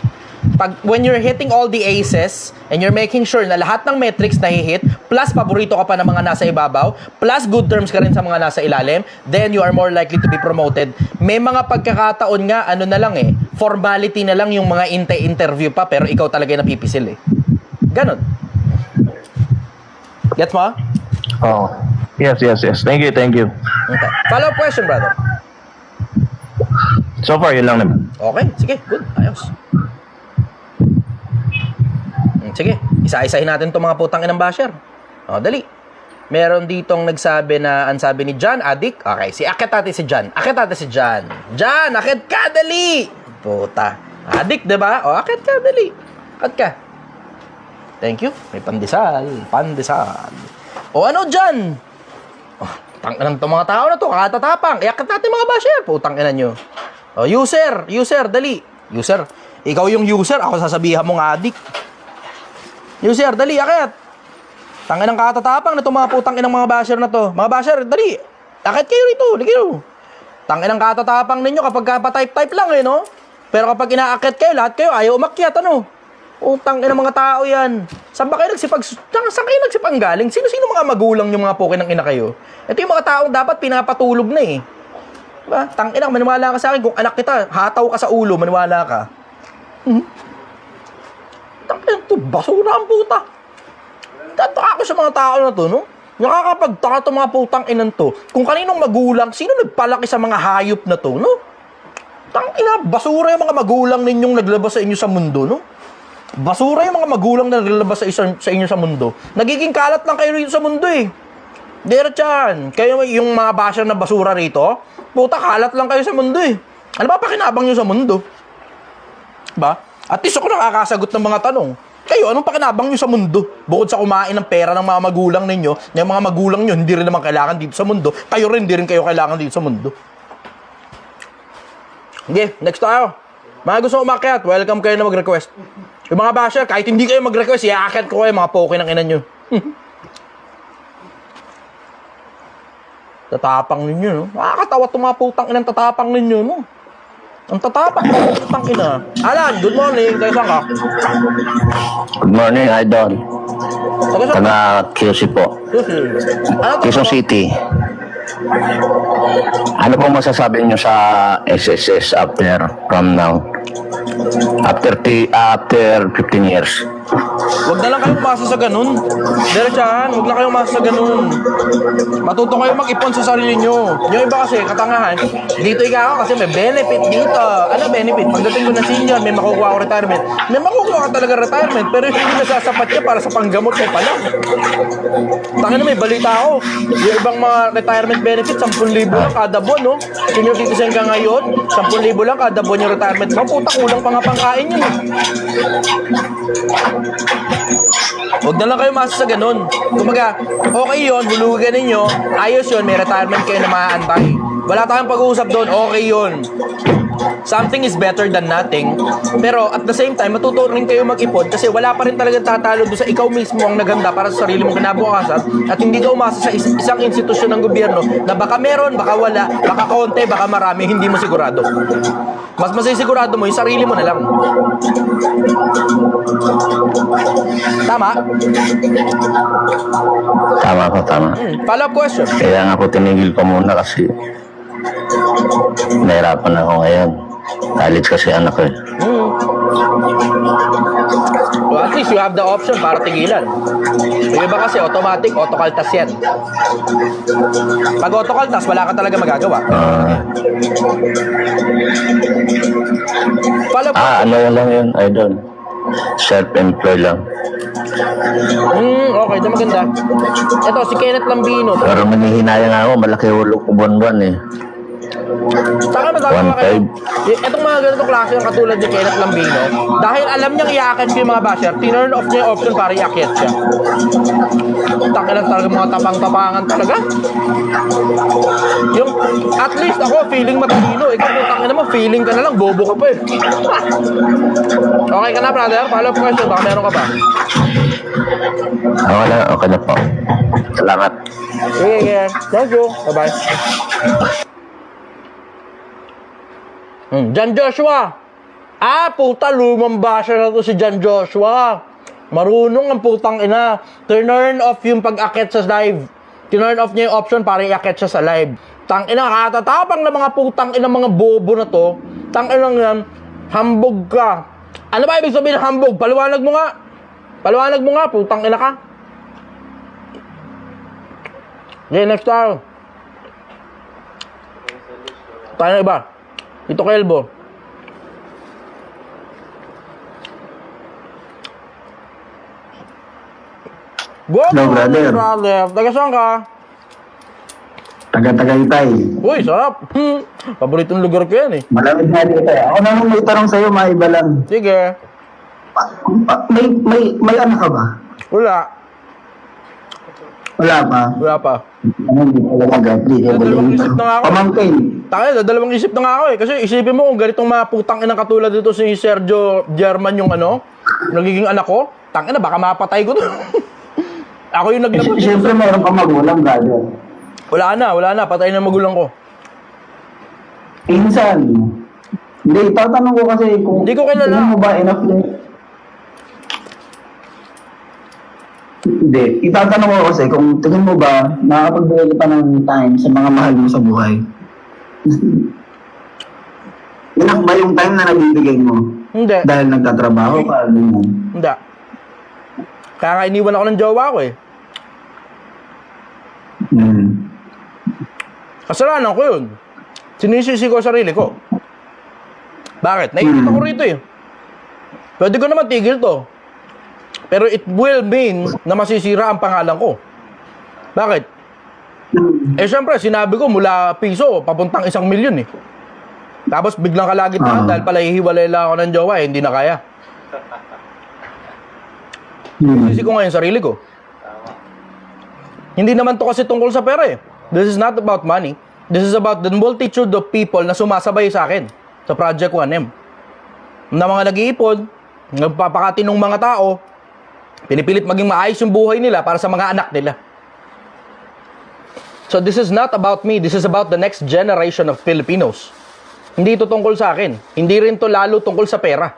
[SPEAKER 1] When you're hitting all the aces and you're making sure na lahat ng metrics na hihit, plus paborito ka pa ng mga nasa ibabaw, plus good terms ka rin sa mga nasa ilalim, then you are more likely to be promoted. May mga pagkakataon nga, formality na lang yung mga interview pa, pero ikaw talaga yung napipisil eh. Ganon. Gets mo?
[SPEAKER 4] Oh. Yes. Thank you.
[SPEAKER 1] Okay. Follow-up question, brother.
[SPEAKER 4] So far, yun lang naman.
[SPEAKER 1] Okay, sige, good, ayos. Sige, isa-isahin natin itong mga putang inang basher. O, dali. Meron ditong nagsabi na, ang sabi ni John, adik. Okay, akit natin si John. John, akit ka, dali! Puta. Adik, diba? O, akit ka, dali. Akit ka. Thank you. May pandesal. O, ano, John? Oh, tangin ng mga tao na to, katatapang. Akit natin mga basher. Putang ina nyo. O, user, dali. User, ikaw yung user, ako sasabihan mong adik. User, dali, akit. Tangin ng katatapang na itong mga putang inang mga basher na to. Mga basher, dali. Akit kayo rito, ligaw. Tangin ng katatapang ninyo kapag pa-type lang no? Pero kapag inaakit kayo, lahat kayo ayaw umakyat, Utang ina mga tao yan. Saan kayo nagsipanggaling? Sino mga magulang yung mga pukin ng ina kayo? Ito yung mga taong dapat pinapatulog na eh. Diba? Tangina, maniwala ka sa akin. Kung anak kita, hataw ka sa ulo, maniwala ka. Tangina to, basura ang puta. Tataka ko sa mga tao na to, Nakakapagtaka to mga putang inan to. Kung kaninong magulang, sino nagpalaki sa mga hayop na to, Tangina, basura yung mga magulang ninyong naglabas sa inyo sa mundo, Basura yung mga magulang na naglabas sa inyo sa mundo. Nagiging kalat lang kayo rito sa mundo eh. Diretsan. Kayo yung mga basher na basura rito, puta kalat lang kayo sa mundo eh. Ano ba pakinabang nyo sa mundo? Ba? At least ako nakakasagot ng mga tanong. Kayo, anong pakinabang nyo sa mundo? Bukod sa kumain ng pera ng mga magulang ninyo, yung mga magulang nyo hindi rin naman kailangan dito sa mundo, kayo rin, hindi rin kayo kailangan dito sa mundo. Okay, next tayo. Mga gusto umakyat, welcome kayo na mag-request. Yung mga basher, kahit hindi kayo mag-request, iaakit ko kayo, mga poke ng ina nyo. Tatapang ninyo, Nakakatawa itong mga putang inang tatapang ninyo, Ang tatapang ng putang ina. Alan, good morning. Tayo saan ka?
[SPEAKER 2] Good morning, Idol. Taga QC po. Quezon City. Ano po masasabi nyo sa SSS from now? After 15 years.
[SPEAKER 1] Huwag na lang kayong umasa sa ganun. Diretsahan, huwag na kayong umasa sa ganun. Matuto kayo mag-ipon sa sarili nyo. Yung iba kasi, katangahan, dito ikaw kasi may benefit dito. Ano benefit? Pagdating ko na senior, may makukuha ako retirement. May makukuha ka talaga retirement, pero hindi nasasapat ka para sa panggamot mo pala. Tangina, may balita ako. Yung ibang mga retirement benefits, 10,000 lang kada buwan, no? Senior citizen ka ngayon, 10,000 lang kada buwan yung retirement mo. Puta, kulang pa nga pangkain yun, eh. Huwag na lang kayo masa sa ganun. Kumbaga, okay yun, hulugan ninyo, ayos yun, may retirement kayo na maaantay. Wala tayong pag-uusap doon, okay yun. Something is better than nothing. Pero at the same time, matuto rin kayo mag-ipon kasi wala pa rin talagang tatalo doon sa ikaw mismo ang naganda para sa sarili mong kinabukasan at hindi ka umasa sa isang institusyon ng gobyerno na baka meron, baka wala, baka konti, baka marami, hindi mo sigurado. Mas masisigurado mo yung sarili mo na lang. Tama?
[SPEAKER 2] Tama ko, tama.
[SPEAKER 1] Follow-up question.
[SPEAKER 2] Kaya nga ako tinigil ko muna kasi nahirapan ako ngayon. College kasi anak ko eh.
[SPEAKER 1] So at least you have the option para tigilan. Yung iba kasi automatic, autokaltas yan. Pag autokaltas, wala ka talaga magagawa.
[SPEAKER 2] Ano lang yun, idol. Self-employed lang.
[SPEAKER 1] Okay, ito maganda. Ito, si Kenneth Lambino.
[SPEAKER 2] Pero manihinayang ako, malaki hulog ko buwan-buwan eh.
[SPEAKER 1] Saka magagawa kayo. Itong mga ganitong klase yung katulad ni Kenneth Lambino, dahil alam niyang i-aakit ko yung mga basher, tinurn off niya yung option para i-akyat siya. Takilan talaga mga tapang-tapangan talaga. Yung, at least ako, feeling matalino. Ikaw, putangin naman, feeling ka na lang, bobo ka pa eh. Okay ka na, brother? Follow-up question, baka meron ka ba?
[SPEAKER 2] Okay na po. Salamat.
[SPEAKER 1] Sige. Thank you. Bye-bye. John Joshua. Puta, lumang basher na to si John Joshua. Marunong ang putang ina. Turn off yung pag-akit sa live. Turn off niya yung option para i-akit siya sa live. Tang ina, katatapang na mga putang ina mga bobo na to. Tang ina yan, hambog ka. Ano ba ibig sabihin ng hambog? Paliwanag mo nga. Paliwanag mo nga, putang ina ka. Okay, next tayo. Tayo na iba. Ito kay Elbo.
[SPEAKER 6] Hello, brother.
[SPEAKER 1] Taga saan ka?
[SPEAKER 6] Taga-Tagaytay.
[SPEAKER 1] Uy, sarap. Paboritong lugar ko yan eh.
[SPEAKER 6] Malamig na dito eh. Ako naman may tanong sa'yo, maiba lang.
[SPEAKER 1] Sige.
[SPEAKER 6] May anak ka ba?
[SPEAKER 1] Wala.
[SPEAKER 6] Wala pa.
[SPEAKER 1] Wala pa.
[SPEAKER 6] Ano, hindi ko alam agad.
[SPEAKER 1] Dalawang isip na nga ako.
[SPEAKER 6] Pamangkin.
[SPEAKER 1] Tayo, dalawang isip na nga ako eh. Kasi isipin mo kung ganitong mga putang inang katulad dito si Sergio German yung ano, nagiging anak ko. Tangina, baka mapatay ko to. Ako yung naglabas dito.
[SPEAKER 6] Siyempre, mayroon pa magulang, brother.
[SPEAKER 1] Wala na. Patay na magulang ko.
[SPEAKER 6] Minsan. Hindi, tatanong ko kasi kung...
[SPEAKER 1] Hindi ko kilala.
[SPEAKER 6] Tingin mo ba enough na... Hindi, itatanong ko kasi kung tingin mo ba nakakapagbigay pa ng time sa mga mahal mo sa buhay? Enough ba yung time na nagbibigay mo?
[SPEAKER 1] Hindi.
[SPEAKER 6] Dahil nagtatrabaho ka, ano?
[SPEAKER 1] Hindi. Kaya nga iniwan ako ng jowa ko eh. Kasalanan ko yun. Sinisisi ko sarili ko. Bakit? Nainit ako rito eh. Pwede ko naman tigil to. Pero it will mean na masisira ang pangalan ko. Bakit? Syempre, sinabi ko mula piso, papuntang 1 milyon eh. Tapos biglang kalagitnaan dahil pala hihiwalay lang ako ng jowa eh, hindi na kaya. Sisi ko ngayon sarili ko. Hindi naman to kasi tungkol sa pera eh. This is not about money. This is about the multitude of people na sumasabay sa akin sa Project 1M. Na mga nag-iipon, nagpapakatinong mga tao, pinipilit maging maayos yung buhay nila para sa mga anak nila. So this is not about me. This is about the next generation of Filipinos. Hindi ito tungkol sa akin. Hindi rin to lalo tungkol sa pera.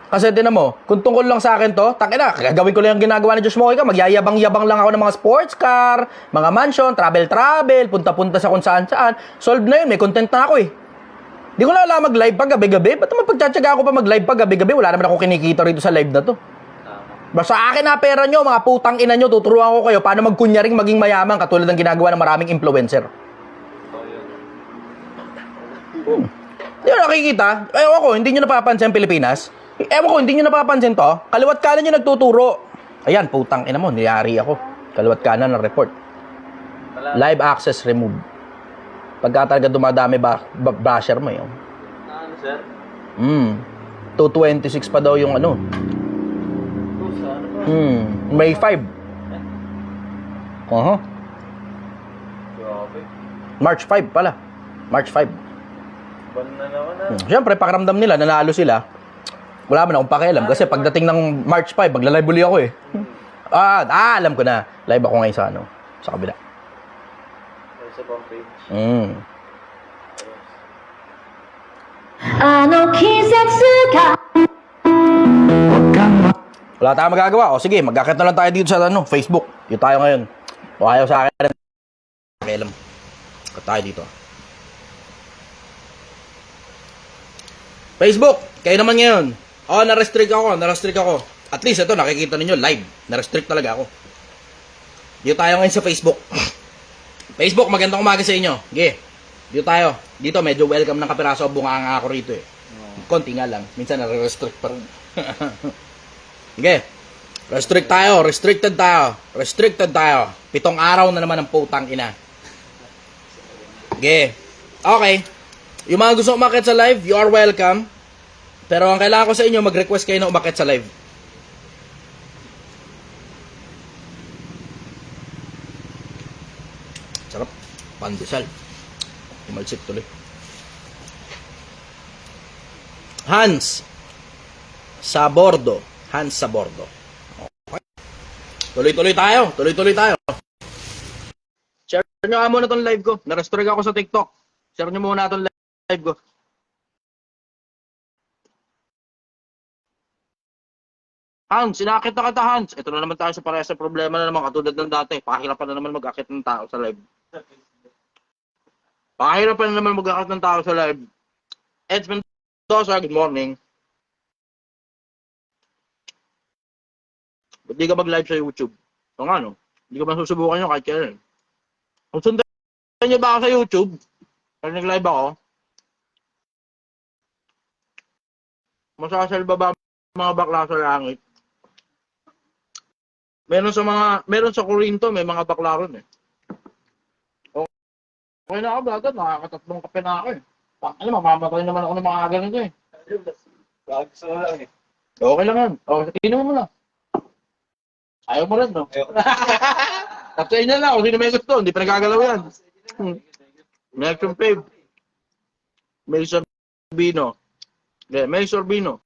[SPEAKER 1] Kasi tinan mo, kung tungkol lang sa akin to, takina, gagawin ko lang yung ginagawa ni Josh Mojica, magyayabang-yabang lang ako ng mga sports car, mga mansion, travel, punta-punta sa kung saan-saan. Solve na yun, may content na ako eh. Di ko na alam mag-live pa gabi-gabi. Ba't naman pagtsatsaga ako pa mag-live pa gabi-gabi? Wala naman ako kinikita rito sa live na to. Basta akin na pera nyo, mga putang ina nyo, tuturuan ko kayo paano magkunyaring maging mayaman katulad ng ginagawa ng maraming influencer. Hindi nyo nakikita? Ewan ko, hindi nyo napapansin ang Pilipinas? Ewan ko, hindi nyo napapansin to? Kaliwat kanan nyo nagtuturo. Ayan, putang ina mo, niyari ako. Kaliwat kanan ng report. Live access remove. Pagka talaga dumadami basher mo yun.
[SPEAKER 5] Ano, sir?
[SPEAKER 1] 226 pa daw yung ano. May 5.
[SPEAKER 5] Grabe.
[SPEAKER 1] March 5 pala. March 5.
[SPEAKER 5] Ban na naman
[SPEAKER 1] Siyempre, pakiramdam nila, nanalo sila. Wala man akong pakialam kasi pagdating ng March 5, magla-live uli ako eh. Alam ko na. Live ako ngayon sa ano, sa kabila.
[SPEAKER 5] Sa bang page.
[SPEAKER 1] Wala tayong magagawa. O sige, mag-akit na lang tayo dito sa ano, Facebook. Dito tayo ngayon. O ayaw sa akin. Pakialam. Akit tayo dito. Facebook, kayo naman ngayon. Na-restrict ako. At least ito, nakikita ninyo, live. Na-restrict talaga ako. Dito tayo ngayon sa Facebook. Facebook, magandang umaga sa inyo. Okay. Dito tayo. Dito, medyo welcome ng kapiraso. Bunganga ako rito eh. Konti nga lang. Minsan na-restrict pa rin. Okay. Restricted tayo. 7 araw na naman ang putang ina. Okay. Yung mga gusto umakit sa live, you are welcome. Pero ang kailangan ko sa inyo, mag-request kayo na umakit sa live. Sarap. Pandesal. Umalsik tuloy. Hans sa bordo. Okay. Tuloy-tuloy tayo. Share nyo nga muna itong live ko. Na-restrict ako sa TikTok. Share nyo muna itong live ko. Hans, sinakit na kita, Hans. Ito na naman tayo sa parehas sa problema na naman katulad ng dati. Pahirapan na naman mag-akit ng tao sa live. Eds Mendoza, good morning. Ba't di ka mag-live sa YouTube? O nga, no? Hindi ka ba susubukan nyo kahit kailan? Kung sundan nyo ba ako sa YouTube, pag nag-live ako, masasalba ba mga bakla sa langit? Meron sa Corinto, may mga bakla ron eh. Okay na ako, bagad, nakakatatlong kape na ako eh. Ano, mamamatay naman ako ng mga ganito eh.
[SPEAKER 5] Gusto mo lang eh.
[SPEAKER 1] Okay lang yan. Inom mo na. Ayaw mo rin, no? Tapos na lang, kung sino may gusto, hindi pa nagagalaw yan. Next yung fave. May Sorbino. Yeah, may Sorbino.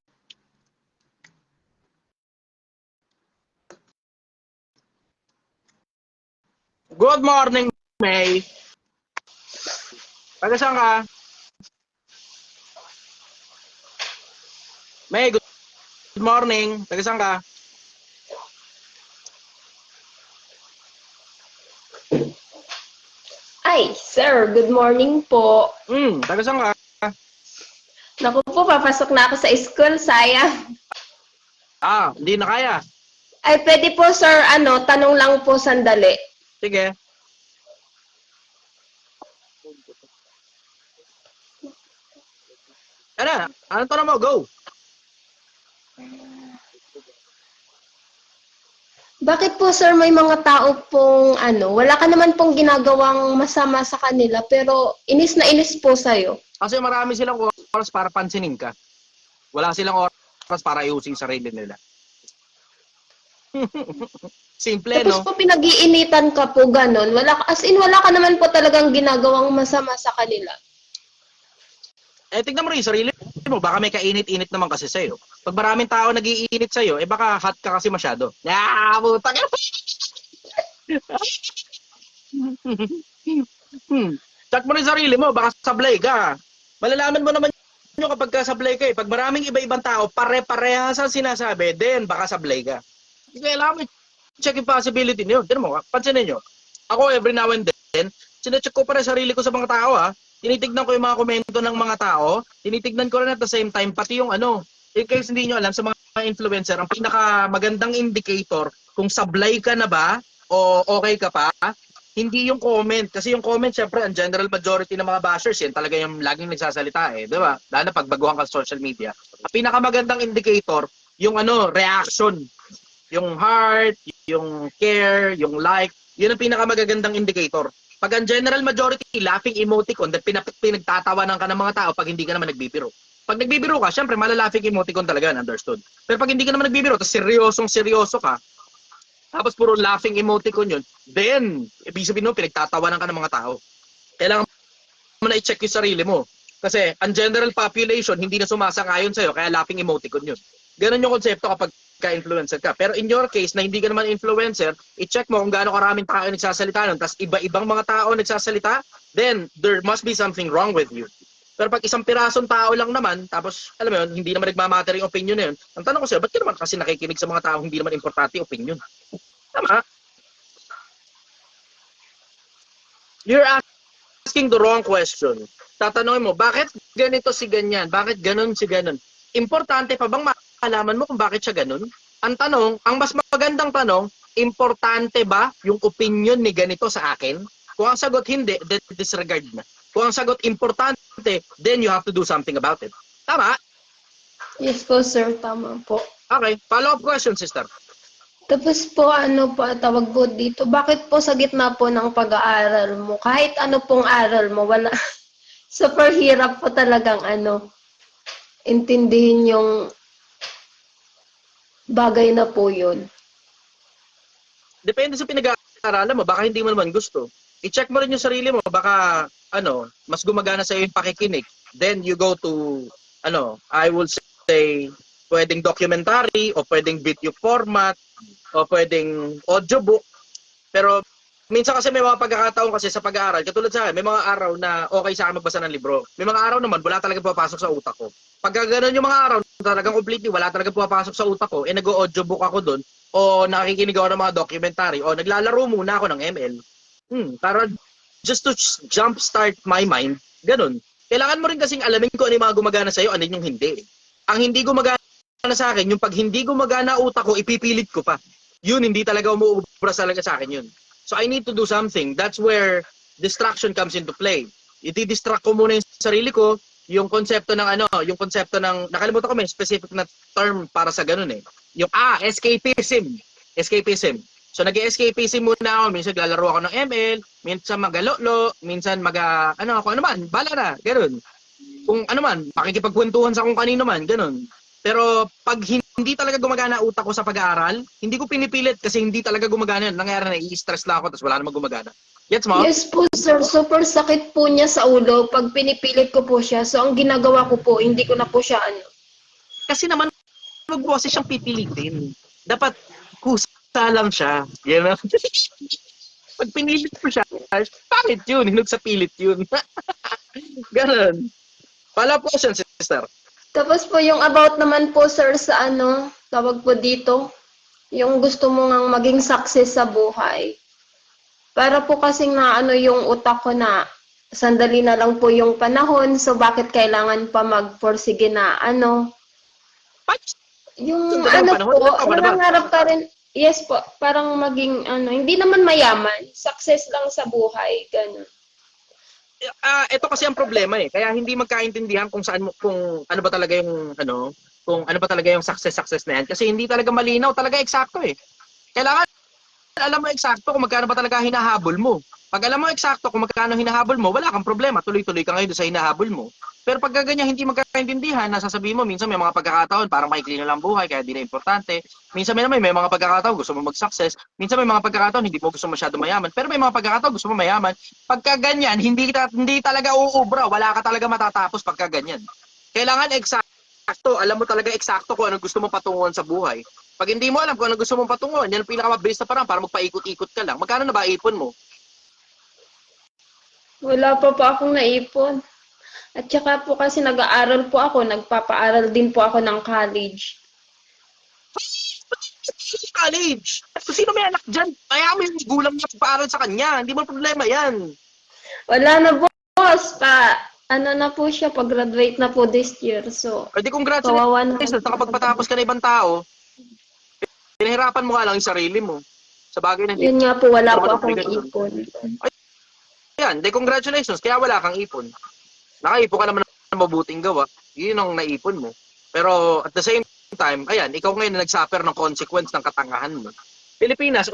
[SPEAKER 1] Good morning, May. Taga saan ka? May, good morning. Taga saan ka?
[SPEAKER 8] Ay, sir, good morning po.
[SPEAKER 1] Taga saan ka?
[SPEAKER 8] Naku po, papasok na ako sa school, sayang.
[SPEAKER 1] Hindi na kaya.
[SPEAKER 8] Ay, pwede po, sir, tanong lang po sandali.
[SPEAKER 1] Sige. Ano tanong mo? Go.
[SPEAKER 8] Bakit po, sir, may mga tao pong, wala ka naman pong ginagawang masama sa kanila, pero inis na inis po sa'yo?
[SPEAKER 1] Kasi marami silang oras para pansinin ka. Wala silang oras para ayusin sarili nila. Simple,
[SPEAKER 8] Tapos
[SPEAKER 1] no?
[SPEAKER 8] po pinag-iinitan ka po, ganon. Wala ka naman po talagang ginagawang masama sa kanila.
[SPEAKER 1] Tignan mo rin yung sarili mo. Baka may kainit-init naman kasi sa'yo. Pag maraming tao nag-iinit sa'yo, baka hot ka kasi masyado. Puta ka. Check mo rin yung sarili mo. Baka sablay ka. Malalaman mo naman nyo kapag kasablay ka eh. Pag maraming iba-ibang tao, pare-parehas ang sinasabi, then baka sablay ka. Kailangan mo check yung possibility niyo. Tignan mo, pansinin nyo. Ako every now and then, sinecheck ko pa rin sarili ko sa mga tao ha. Tinitignan ko yung mga komento ng mga tao. Tinitignan ko rin at the same time, pati yung kasi hindi nyo alam sa mga influencer, ang pinakamagandang indicator kung sablay ka na ba o okay ka pa, hindi yung comment. Kasi yung comment, syempre, ang general majority ng mga bashers, yan talaga yung laging nagsasalita eh. Di ba? Lalo na pag baguhan ka sa social media. Ang pinakamagandang indicator, yung reaction. Yung heart, yung care, yung like, yun ang pinakamagagandang indicator. Pag ang general majority, laughing emoticon, that pinagtatawanan ka ng mga tao pag hindi ka naman nagbibiro. Pag nagbibiro ka, syempre, malalaughing emoticon talaga, understood. Pero pag hindi ka naman nagbibiro, tapos seryoso ka, tapos puro laughing emoticon yun, then, ibig sabihin mo, pinagtatawanan ka ng mga tao. Kailangan mo na i-check yung sarili mo. Kasi, ang general population, hindi na sumasang-ayon sa'yo, kaya laughing emoticon yun. Ganon yung konsepto kapag ka-influencer ka. Pero in your case, na hindi ka naman influencer, i-check mo kung gaano karaming tao nagsasalita nun, tapos iba-ibang mga tao nagsasalita, then, there must be something wrong with you. Pero pag isang pirasong tao lang naman, tapos, alam mo yun, hindi naman nagmamatter yung opinion na yun, ang tanong ko sa'yo, ba't ka naman kasi nakikinig sa mga tao hindi naman importante yung opinion? Tama? You're asking the wrong question. Tatanungin mo, bakit ganito si ganyan? Bakit ganon si ganon? Importante pa bang malaman mo kung bakit siya ganon? Ang tanong, ang mas magandang tanong, importante ba yung opinion ni ganito sa akin? Kung ang sagot hindi, then disregard na. Kung ang sagot importante, then you have to do something about it. Tama?
[SPEAKER 8] Yes po, sir. Tama po.
[SPEAKER 1] Okay. Follow-up question, sister.
[SPEAKER 8] Tapos po, ano po, tawag po dito, bakit po sa gitna po ng pag-aaral mo, kahit ano pong aral mo, wala, super hirap po talagang intindihin yung bagay na po yun.
[SPEAKER 1] Depende sa pinag-aaralan mo, baka hindi mo naman gusto. I-check mo rin yung sarili mo, baka mas gumagana sa iyo yung pakikinig. Then you go to I will say pwedeng documentary o pwedeng video format o pwedeng audiobook. Pero minsan kasi may mga pagkakataon kasi sa pag-aaral, katulad sa akin, may mga araw na okay sa akin magbasa ng libro. May mga araw naman wala talaga pumapasok sa utak ko. Pagka gano'n yung mga araw, talagang completely wala talaga pumapasok sa utak ko, nag-audiobook ako doon o nakikinig ako ng mga documentary o naglalaro muna ako ng ML. Para just to jumpstart my mind, ganun. Kailangan mo rin kasing alamin kung ano yung mga gumagana sa'yo, ano yung hindi. Ang hindi gumagana sa akin, yung pag hindi gumagana utak ko, ipipilit ko pa. Yun, hindi talaga umuubra talaga sa akin yun. So I need to do something. That's where distraction comes into play. I-distract ko muna yung sarili ko, yung konsepto ng nakalimutan ko may specific na term para sa ganun eh. Yung escapism. Escapism. So nag-escapism muna ako, minsan naglalaro ako ng ML, minsan magalolo, minsan kung ano man, bala na, ganun. Kung ano man, pakikipagkwentuhan sa kung kanino man, ganun. Pero pag hindi talaga gumagana utak ko sa pag-aaral, hindi ko pinipilit kasi hindi talaga gumagana yun. Nangyari na, i-stress lang ako tapos wala namang gumagana. Gets mo?
[SPEAKER 8] Yes po, sir. Super sakit po niya sa ulo pag pinipilit ko po siya. So, ang ginagawa ko po, hindi ko na po siya
[SPEAKER 1] Kasi naman, wag mo kasi siyang pipilitin. Dapat, kusa lang siya. You know? Pag pinilit mo siya, pangit yun. Hinog sa pilit yun. Ganon. Pala po siya, sister.
[SPEAKER 8] Tapos po yung about naman po, sir, sa tawag po dito, yung gusto mo ngang maging success sa buhay. Para po kasing yung utak ko na sandali na lang po yung panahon, so bakit kailangan pa magporsige na yung nangangarap ka rin, yes po, parang maging hindi naman mayaman, success lang sa buhay, ganun.
[SPEAKER 1] Ito kasi ang problema eh. Kaya hindi magkaintindihan kung ano ba talaga yung success na yan. Kasi hindi talaga malinaw, talaga eksakto eh. Kailangan alam mo eksakto kung magkano ba talaga hinahabol mo. Pag alam mo eksakto kung magkano hinahabol mo, wala kang problema. Tuloy-tuloy ka ngayon sa hinahabol mo. Pero pag ganyan hindi magkaintindihan, nasasabihin mo, minsan may mga pagkakataon, parang maikli na lang buhay, kaya di na importante. Minsan may mga pagkakataon, gusto mo mag-success. Minsan may mga pagkakataon, hindi mo gusto masyado mayaman. Pero may mga pagkakataon, gusto mo mayaman. Pagka ganyan, hindi talaga uubra. Wala ka talaga matatapos pagka ganyan. Kailangan eksakto. Alam mo talaga eksakto kung ano gusto mo patunguhan sa buhay. Pag hindi mo alam kung ano gusto mong patunguhan, yan ang pinakamabilis na parang para magpaikot-ikot ka lang. Magkano na ba ipon mo?
[SPEAKER 8] Wala pa po akong naipon. At saka po kasi nag-aaral po ako, nagpapaaral din po ako ng college.
[SPEAKER 1] College! At kung sino may anak dyan, kaya mo yung gulang niya paaral sa kanya. Hindi mo problema yan.
[SPEAKER 8] Wala na, boss. ano na po siya, pag-graduate na po this year. So,
[SPEAKER 1] Pwede
[SPEAKER 8] kawawa na.
[SPEAKER 1] congratulations, nakapagpatapos ka na ibang tao, pinahirapan mo nga lang yung sarili mo. Sa bagay na hindi
[SPEAKER 8] Yun nga po, wala
[SPEAKER 1] mo
[SPEAKER 8] po akong
[SPEAKER 1] obligasyon.
[SPEAKER 8] ipon.
[SPEAKER 1] Yan, de congratulations, kaya wala kang ipon. Nakaipon ka naman ng mabuting gawa, yun ang naipon mo. Pero at the same time, ayan, ikaw ngayon na nagsuffer ng consequence ng katangahan mo. Pilipinas,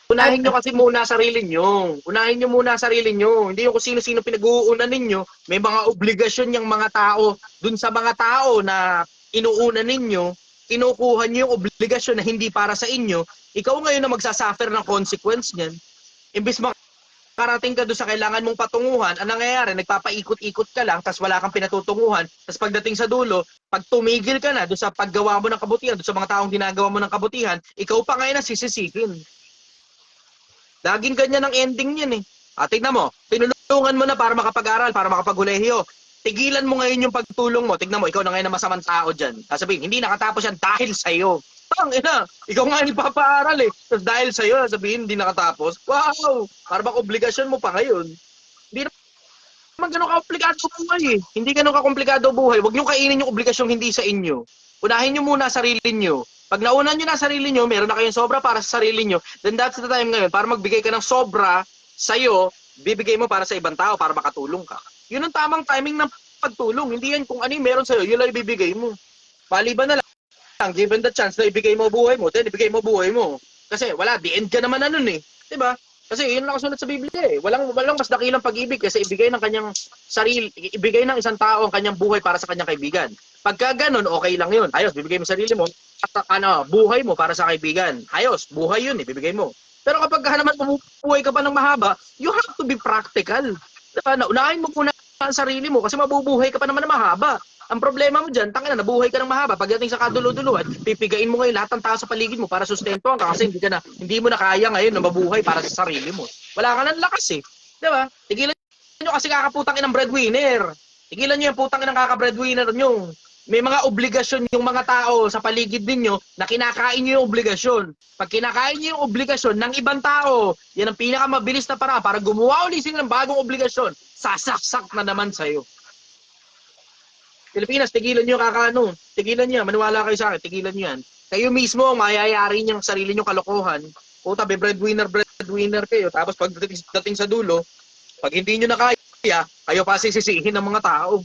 [SPEAKER 1] unahin nyo kasi muna sarili nyo. Unahin nyo muna sarili nyo. Hindi yung kung sino-sino pinag-uunan ninyo. May mga obligasyon yung mga tao dun sa mga tao na inuuna ninyo. Kinukuha nyo yung obligasyon na hindi para sa inyo. Ikaw ngayon na magsasuffer ng consequence niyan. Imbis makarating ka doon sa kailangan mong patunguhan, ang nangyayari, nagpapaikot-ikot ka lang, tas wala kang pinatutunguhan, tas pagdating sa dulo, pag tumigil ka na doon sa paggawa mo ng kabutihan, doon sa mga taong ginagawa mo ng kabutihan, ikaw pa ngayon ang sisisihin. Laging ganyan ang ending niyan eh. Tignan mo, tinulungan mo na para makapag-aral, para makapaghulehiyo. Tigilan mo ngayon yung pagtulong mo. Tignan mo, ikaw na ngayon ang masamang tao dyan. Sasabihin, hindi nakatapos yan dahil sa'yo. Ina, ikaw nga nagpapaaral eh. Tapos dahil sa'yo, sabihin, hindi nakatapos. Wow! Para bang obligasyon mo pa ngayon. Hindi naman ganun ka-komplikado buhay eh. Hindi ganun ka-komplikado buhay. Huwag nyo kainin yung obligasyong hindi sa inyo. Unahin nyo muna sarili nyo. Pag naunan nyo na sarili nyo, meron na kayong sobra para sa sarili nyo, then that's the time ngayon, para magbigay ka ng sobra sa'yo, bibigay mo para sa ibang tao, para makatulong ka. Yun ang tamang timing ng pagtulong. Hindi yan kung ano yung meron sa'yo, yun lang ibibigay mo. Maliban na lang, given the chance na ibigay mo buhay mo, then ibigay mo buhay mo. Kasi wala, the end ka naman na nun eh. Diba? Kasi yun lang sulat sa Biblia eh. Walang mas dakilang pag-ibig kasi ibigay ng kanyang sarili, ibigay ng isang tao ang kanyang buhay para sa kanyang kaibigan. Pagka ganun, okay lang yun. Ayos, bibigay mo sarili mo. At buhay mo para sa kaibigan. Ayos, buhay yun, ibibigay mo. Pero kapag naman bumubuhay ka pa ng mahaba, you have to be practical. Diba? Unahin mo muna ang sarili mo kasi mabubuhay ka pa naman ng mahaba. Ang problema mo dyan, tangina, nabuhay ka ng mahaba. Pagdating sa kaduluduluhan, pipigain mo ngayon lahat ng tao sa paligid mo para sustentuhan ka kasi hindi mo na kaya ngayon na mabuhay para sa sarili mo. Wala ka ng lakas eh. Diba? Tigilan nyo kasi kakaputang inang breadwinner. Tigilan nyo yung putang inang kaka-breadwinner nyo. May mga obligasyon yung mga tao sa paligid ninyo na kinakain nyo yung obligasyon. Pag kinakain nyo yung obligasyon ng ibang tao, yan ang pinakamabilis na paraan para gumawa ulit sila ng bagong obligasyon. Sasaksak na naman sa'yo. Pilipinas, tigilan nyo kakano. Tigilan nyo, maniwala kayo sa akin, tigilan nyo yan. Kayo mismo ang mayayari niyang sarili nyo kalokohan. Puta, breadwinner kayo. Tapos pagdating sa dulo, pag hindi nyo na kaya, kayo pa sisisihin ng mga tao.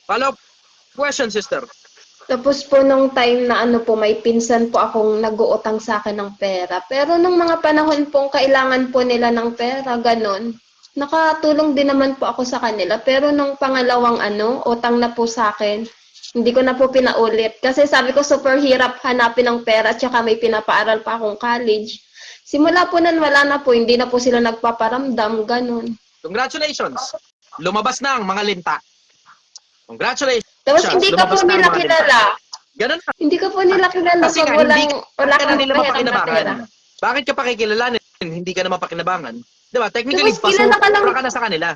[SPEAKER 1] Follow question, sister.
[SPEAKER 8] Tapos po nung time na may pinsan po akong nag-uutang sa akin ng pera. Pero nung mga panahon pong kailangan po nila ng pera, ganon, nakatulong din naman po ako sa kanila. Pero nung pangalawang utang na po sa akin, hindi ko na po pinaulit. Kasi sabi ko super hirap hanapin ng pera at saka may pinapaaral pa akong college. Simula po nun, wala na po. Hindi na po sila nagpaparamdam, ganon.
[SPEAKER 1] Congratulations! Lumabas na ang mga linta. Congratulations!
[SPEAKER 8] Tapos hindi ka po nila kilala.
[SPEAKER 1] Ganun na.
[SPEAKER 8] Hindi ka po nila kilala
[SPEAKER 1] Kasi
[SPEAKER 8] pag
[SPEAKER 1] nga,
[SPEAKER 8] wala
[SPEAKER 1] ka na nila
[SPEAKER 8] kang pera.
[SPEAKER 1] mapakinabangan. Bakit ka pakikilalanin? Hindi ka na mapakinabangan. Diba? Technically,
[SPEAKER 8] Tapos kilala
[SPEAKER 1] ka na sa kanila.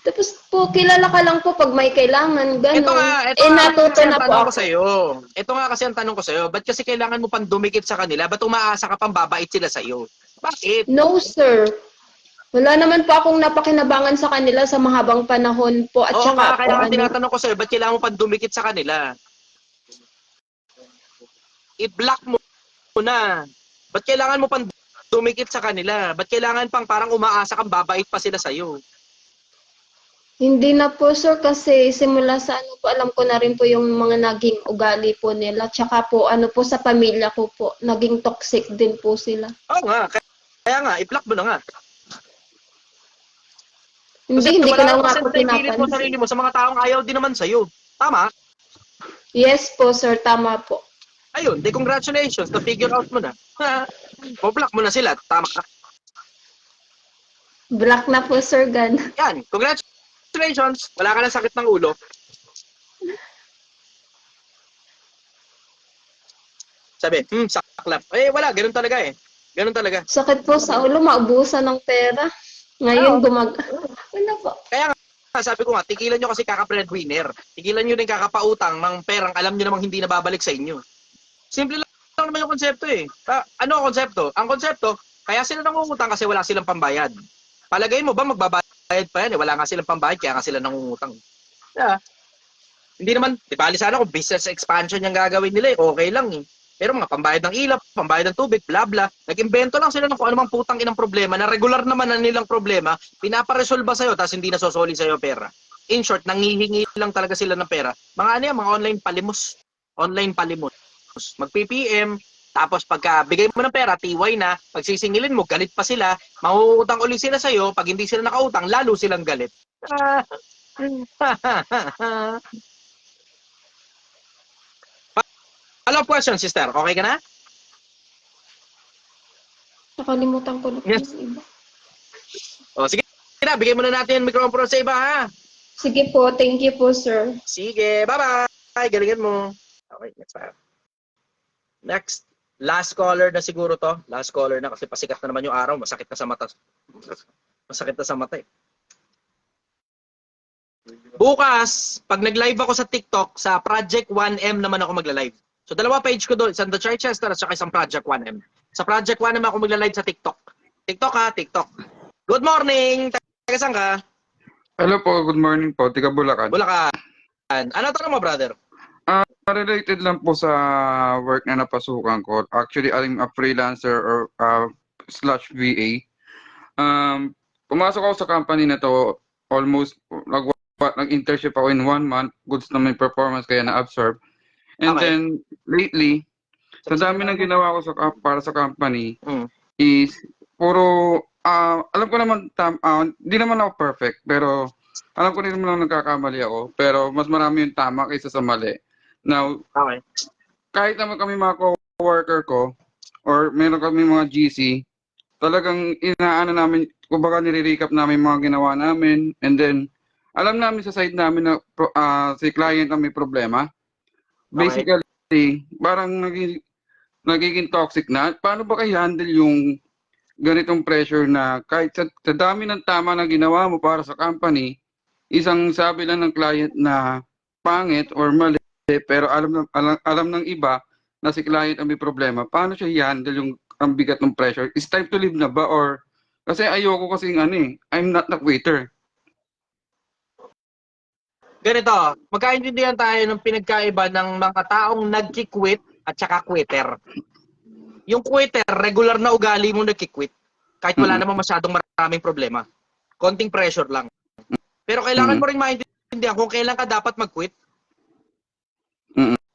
[SPEAKER 8] Tapos po, kilala ka lang po pag may kailangan, gano'n.
[SPEAKER 1] Ito
[SPEAKER 8] Natuto na po ako.
[SPEAKER 1] Ito nga kasi ang tanong ko sa'yo. Ba't kasi kailangan mo pang dumikit sa kanila? Ba't umaasa ka pang babait sila sa'yo? Bakit?
[SPEAKER 8] No, sir. Wala naman po akong napakinabangan sa kanila sa mahabang panahon po. At
[SPEAKER 1] Oo
[SPEAKER 8] saka
[SPEAKER 1] nga, kaya
[SPEAKER 8] po,
[SPEAKER 1] nga tinatanong ko sa'yo, ba't kailangan mo pang dumikit sa kanila? I-block mo na. Ba't kailangan mo pang dumikit sa kanila? Ba't kailangan pang parang umaasa kang babait pa sila sa'yo?
[SPEAKER 8] Hindi na po, sir, kasi simula sa alam ko na rin po yung mga naging ugali po nila. Tsaka po, po sa pamilya ko po, naging toxic din po sila.
[SPEAKER 1] Oo nga, kaya nga, i-block mo na nga.
[SPEAKER 8] Hindi ko na nga po
[SPEAKER 1] pinapansin. Mo sarili mo sa mga taong ayaw din naman sa'yo. Tama?
[SPEAKER 8] Yes po, sir, tama po.
[SPEAKER 1] Ayun, congratulations, na-figure out mo na. O-block mo na sila, tama ka.
[SPEAKER 8] Black na po, sir, gan.
[SPEAKER 1] Yan, congratulations, wala ka ng sakit ng ulo. Sabi, saklap. Wala, ganun talaga eh. Ganun talaga.
[SPEAKER 8] Sakit po sa ulo, maubusan ng pera. Ngayon, wala po.
[SPEAKER 1] Kaya nga, sabi ko nga, tigilan nyo kasi kaka-breadwinner. Tigilan nyo din kakapautang ng perang alam nyo namang hindi nababalik sa inyo. Simple lang naman yung konsepto eh. Ano ang konsepto? Ang konsepto, kaya sila nangungutang kasi wala silang pambayad. Palagay mo ba magbabayad pambayad pa yan eh. Wala nga silang pambayad, kaya nga sila nangungutang. Yeah. Hindi naman, di bali sana kung business expansion yung gagawin nila eh, okay lang eh. Pero mga pambayad ng ilaw, pambayad ng tubig, bla bla. Nag-imbento lang sila ng kung anumang putang inang problema na regular naman na nilang problema, pinaparesolba sa'yo tapos hindi nasosoli sa'yo pera. In short, nanghihingi lang talaga sila ng pera. Mga ano yan, mga online palimos. Online palimos. Mag-PPM, tapos pagka bigay mo ng pera, TY na, pag sisingilin mo, galit pa sila, mauutang uli sila sa'yo, pag hindi sila nakautang, lalo silang galit. Follow-up question, sister. Okay ka na?
[SPEAKER 8] Nakalimutan ko na po
[SPEAKER 1] Yes.
[SPEAKER 8] yung iba.
[SPEAKER 1] O, sige na, bigay mo na natin yung microphone sa iba, ha?
[SPEAKER 8] Sige po, thank you po, sir.
[SPEAKER 1] Sige, bye-bye. Galingan mo. Okay, next time. Next. Last caller na siguro to. Last caller na kasi pasikat na naman yung araw. Masakit na sa mata. Masakit na sa mata eh. Bukas, pag nag-live ako sa TikTok, sa Project 1M naman ako magla-live. So, dalawa page ko doon. Isang The Chichester at saka isang Project 1M. Sa Project 1M ako magla-live sa TikTok. TikTok ha, TikTok. Good morning! Taga saan ka?
[SPEAKER 9] Hello po, good morning po. Tiga Bulacan.
[SPEAKER 1] Bulacan. Ano tanong mo, brother?
[SPEAKER 9] Related lang po sa work na napasukan ko. Actually, I'm a freelancer or slash VA. Pumasok ako sa company na to almost nag-internship ako in 1 month. Goods na may performance kaya na-absorb. And
[SPEAKER 1] Okay.
[SPEAKER 9] then lately, sa dami ng ginawa ko para sa company is puro alam ko naman hindi naman ako perfect pero alam ko din naman nagkakamali ako pero mas marami yung tama kaysa sa mali. Now,
[SPEAKER 1] Okay.
[SPEAKER 9] kahit naman kami mga co-worker ko or meron kami mga GC, talagang inaano namin, kumbaga nire-recap namin mga ginawa namin and then alam namin sa side namin na si client ang may problema. Basically, parang nagiging toxic na. Paano ba kayo handle yung ganitong pressure na kahit sa dami ng tama na ginawa mo para sa company, isang sabi lang ng client na pangit or mali, pero alam ng iba na si client ang may problema. Paano siya i-handle yung ang bigat ng pressure? Is time to leave na ba? Or kasi ayoko kasing I'm not the waiter.
[SPEAKER 1] Ganito, magkaintindihan tayo ng pinagkaiba ng mga taong nagki-quit at saka quitter. Yung quitter, regular na ugali mo nagki-quit. Kahit wala namang masyadong maraming problema. Konting pressure lang. Pero kailangan mo rin maintindihan kung kailan ka dapat mag-quit.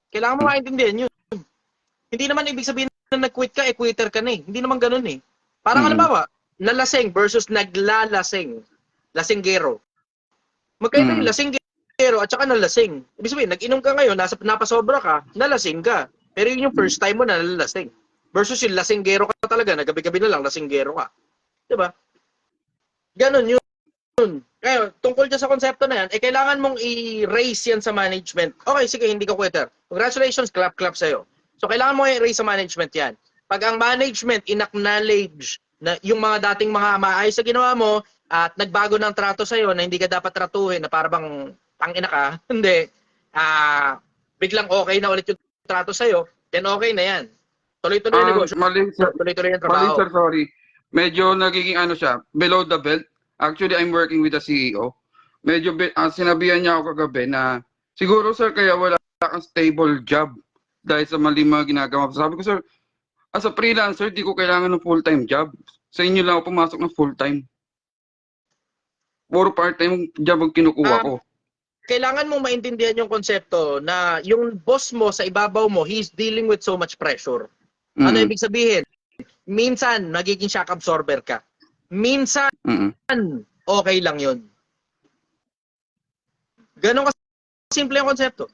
[SPEAKER 1] Kailangan mo maintindihan yun. Hindi naman ibig sabihin na nag-quit ka, quitter ka na eh. Hindi naman ganun eh. Parang halimbawa, lalasing versus naglalasing. Lasinggero. Magkaiba yung lasinggero at saka nalasing. Ibig sabihin, nag-inom ka ngayon, napasobra ka, nalasing ka. Pero yun yung first time mo na nalasing. Versus yung lasinggero ka talaga, na gabi-gabi na lang, lasinggero ka. Diba? Ganon yun. Kaya, tungkol dyan sa konsepto na yan, kailangan mong i-raise yan sa management. Okay, sige, hindi ka quitter. Congratulations, clap sa'yo. So, kailangan mo i-raise sa management yan. Pag ang management in-acknowledge na yung mga dating mga maayos sa ginawa mo at nagbago ng trato sa'yo na hindi ka dapat tratuhin na parang tangina ka, hindi, biglang okay na ulit yung trato sa'yo, then okay na yan. Tuloy-tuloy yung negosyo.
[SPEAKER 9] Mali, sir.
[SPEAKER 1] Tuloy-tuloy yung
[SPEAKER 9] Mali,
[SPEAKER 1] trabaho.
[SPEAKER 9] sir, sorry. Medyo nagiging siya, below the belt. Actually, I'm working with the CEO. Medyo sinabihan niya ako kagabi na siguro, sir, kaya wala kang stable job dahil sa mali mga ginagawa. Sabi ko, sir, as a freelancer, di ko kailangan ng full-time job. Sa inyo lang ako pumasok ng full-time. Puro part-time job ang kinukuha ko.
[SPEAKER 1] Kailangan mong maintindihan yung konsepto na yung boss mo sa ibabaw mo, he's dealing with so much pressure. Ano ibig sabihin? Minsan, nagiging shock absorber ka. Minsan, okay lang yun. Ganon simple yung konsepto.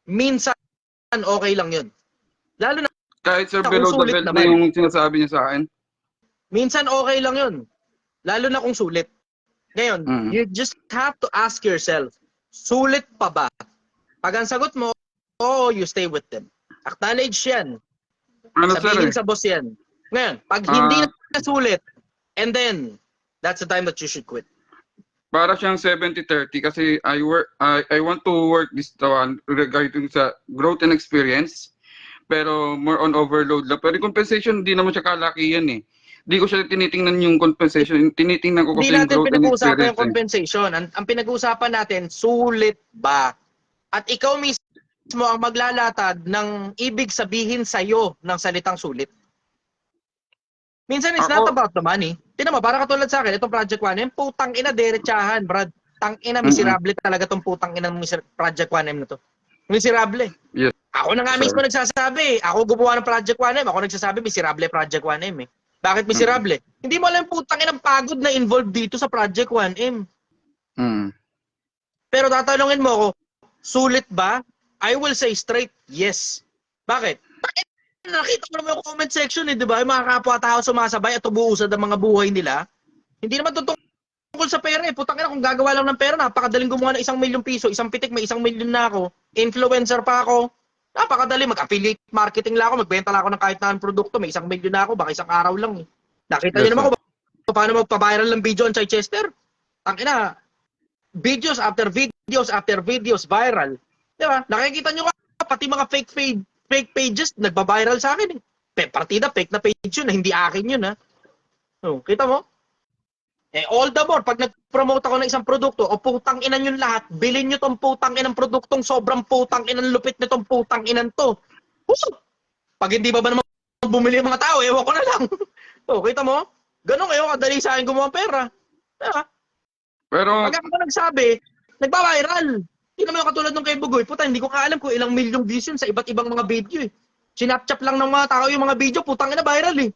[SPEAKER 1] Minsan, okay lang yun. Lalo na
[SPEAKER 9] Kahit, sir,
[SPEAKER 1] kung
[SPEAKER 9] below the
[SPEAKER 1] sulit
[SPEAKER 9] belt na
[SPEAKER 1] naman.
[SPEAKER 9] yung sinasabi niya sa akin.
[SPEAKER 1] Minsan, okay lang yun. Lalo na kung sulit. Ngayon, you just have to ask yourself, sulit pa ba? Pag ang sagot mo, oo, you stay with them. Acknowledge yan. Sabihin sa boss yan. Ngayon, pag hindi na sulit, and then, that's the time that you should quit.
[SPEAKER 9] Para siyang 70-30 kasi I want to work this one regarding sa growth and experience pero more on overload lang. Pero compensation, hindi naman siya kalakihan eh. di ko siya tinitingnan yung compensation. Tinitingnan ko
[SPEAKER 1] Hindi
[SPEAKER 9] kasi yung
[SPEAKER 1] natin
[SPEAKER 9] growth and
[SPEAKER 1] pinag-uusapan yung
[SPEAKER 9] experience.
[SPEAKER 1] compensation. Ang pinag-uusapan natin, sulit ba? At ikaw mismo ang maglalatad ng ibig sabihin sa'yo ng salitang sulit. Minsan it's not about the money. Tinan mo, para katulad sa akin, itong Project 1M, putang ina, derechahan, Brad. Tang ina, miserable talaga tong putang ina ng Project 1M na to. Miserable.
[SPEAKER 9] Yes.
[SPEAKER 1] Ako na nga
[SPEAKER 9] Sir.
[SPEAKER 1] mismo nagsasabi. Ako gumawa ng Project 1M. Ako nagsasabi, miserable Project 1M eh. Bakit miserable? Hindi mo alam putang ina pagod na involved dito sa Project 1M. Pero tatanungin mo ako, sulit ba? I will say straight, yes. Bakit? Nakita ko naman yung comment section eh, di ba? Yung mga kapwa-tao sumasabay at ubuusad ang mga buhay nila. Hindi naman tungkol sa pera eh. Putang ina, kung gagawa lang ng pera, napakadaling gumawa ng 1 milyong piso. Isang pitik, may 1 milyon na ako. Influencer pa ako. Napakadali. Mag-affiliate marketing lang ako. Magbenta lang ako ng kahit na produkto. May 1 milyon na ako. Baka isang araw lang eh. Nakita niyo naman kung paano magpa-viral ng video on Chichester. Tangina, videos after videos viral. Di ba? Nakikita nyo ka, pati mga fake pages, nagba-viral sa akin eh. Partida, fake na page yun, hindi akin yun ha. So, kita mo? Eh, all the more, pag nag-promote ako ng isang produkto, o putang inan yun lahat, bilhin nyo tong putang inang produktong sobrang putang inang lupit na tong putang inan to. Pag hindi ba naman bumili yung mga tao, ewan ko na lang. So, kita mo? Ganun kayo, kadali sa akin gumawa ng pera. Diba?
[SPEAKER 9] Pero,
[SPEAKER 1] Pag ako nagsabi, nagba-viral. Hindi naman yung katulad ng kay Bugoy. Puta, hindi ko kaalam kung ilang milyong views yun sa iba't ibang mga video eh. Sinapchap lang ng mga tao yung mga video, putang ina viral eh.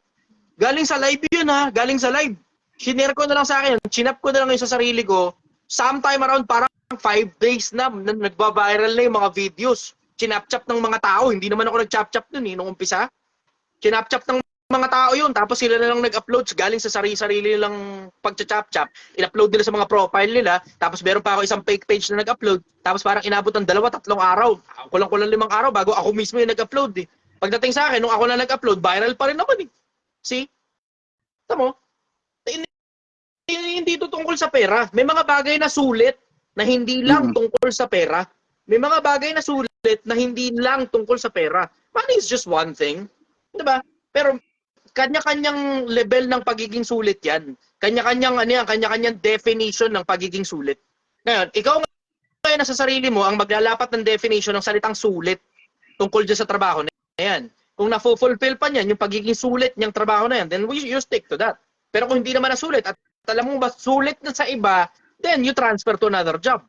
[SPEAKER 1] Galing sa live yun ha, galing sa live. Shinare ko na lang sa akin, chinap ko na lang yung sa sarili ko. Sometime around parang 5 days na nagba-viral na yung mga videos. Chinapchap ng mga tao, hindi naman ako nag-chap-chap dun eh, nung umpisa. Chinapchap ng mga tao yun, tapos sila na lang nag-upload galing sa sarili nilang pag-chap-chap. In-upload nila sa mga profile nila, tapos meron pa ako isang fake page na nag-upload, tapos parang inabot ng 2-3 araw. Kulang-kulang 5 araw bago ako mismo yung nag-upload eh. Pagdating sa akin, nung ako na nag-upload, viral pa rin naman eh. See? Tama mo? Hindi ito tungkol sa pera. May mga bagay na sulit na hindi lang tungkol sa pera. May mga bagay na sulit na hindi lang tungkol sa pera. Money is just one thing. Diba? Pero kanya-kanyang level ng pagiging sulit yan. Kanya-kanyang definition ng pagiging sulit. Ngayon, ikaw ngayon nasa sarili mo ang maglalapat ng definition ng salitang sulit tungkol dyan sa trabaho na yan. Kung na-fulfill pa niyan yung pagiging sulit niyang trabaho na yan, then you stick to that. Pero kung hindi naman na sulit at alam mo ba sulit na sa iba, then you transfer to another job.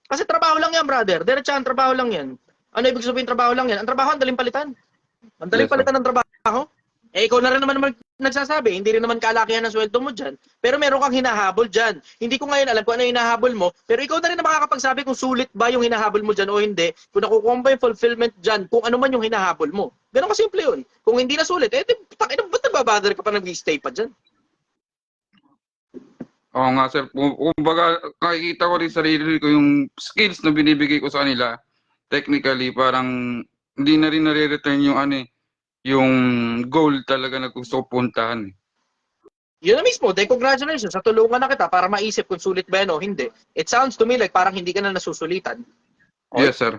[SPEAKER 1] Kasi trabaho lang yan, brother. Diretsahan, trabaho lang yan. Ano ibig sabihin trabaho lang yan? Ang trabaho, ang daling palitan. Ang daling palitan ng trabaho. Eh, ikaw na rin naman nagsasabi, hindi rin naman kalakihan ng sweldo mo dyan. Pero meron kang hinahabol dyan. Hindi ko ngayon alam kung ano yung hinahabol mo, pero ikaw na rin na makakapagsabi kung sulit ba yung hinahabol mo dyan o hindi, kung nakukuha ba yung fulfillment dyan, kung ano man yung hinahabol mo. Ganun ka simple yun. Kung hindi na sulit, eh, ba't nagbabother ka pa nag-stay pa dyan?
[SPEAKER 9] oo nga sir, kumbaga nakikita ko rin sa sarili ko yung skills na binibigay ko sa kanila. Technically, parang hindi na rin nare-return yung yung goal talaga na gusto ko puntahan.
[SPEAKER 1] Yun na mismo, then congratulations, natulungan na kita para maisip kung sulit ba yan o hindi. It sounds to me like parang hindi ka na nasusulitan. Okay?
[SPEAKER 9] Yes sir.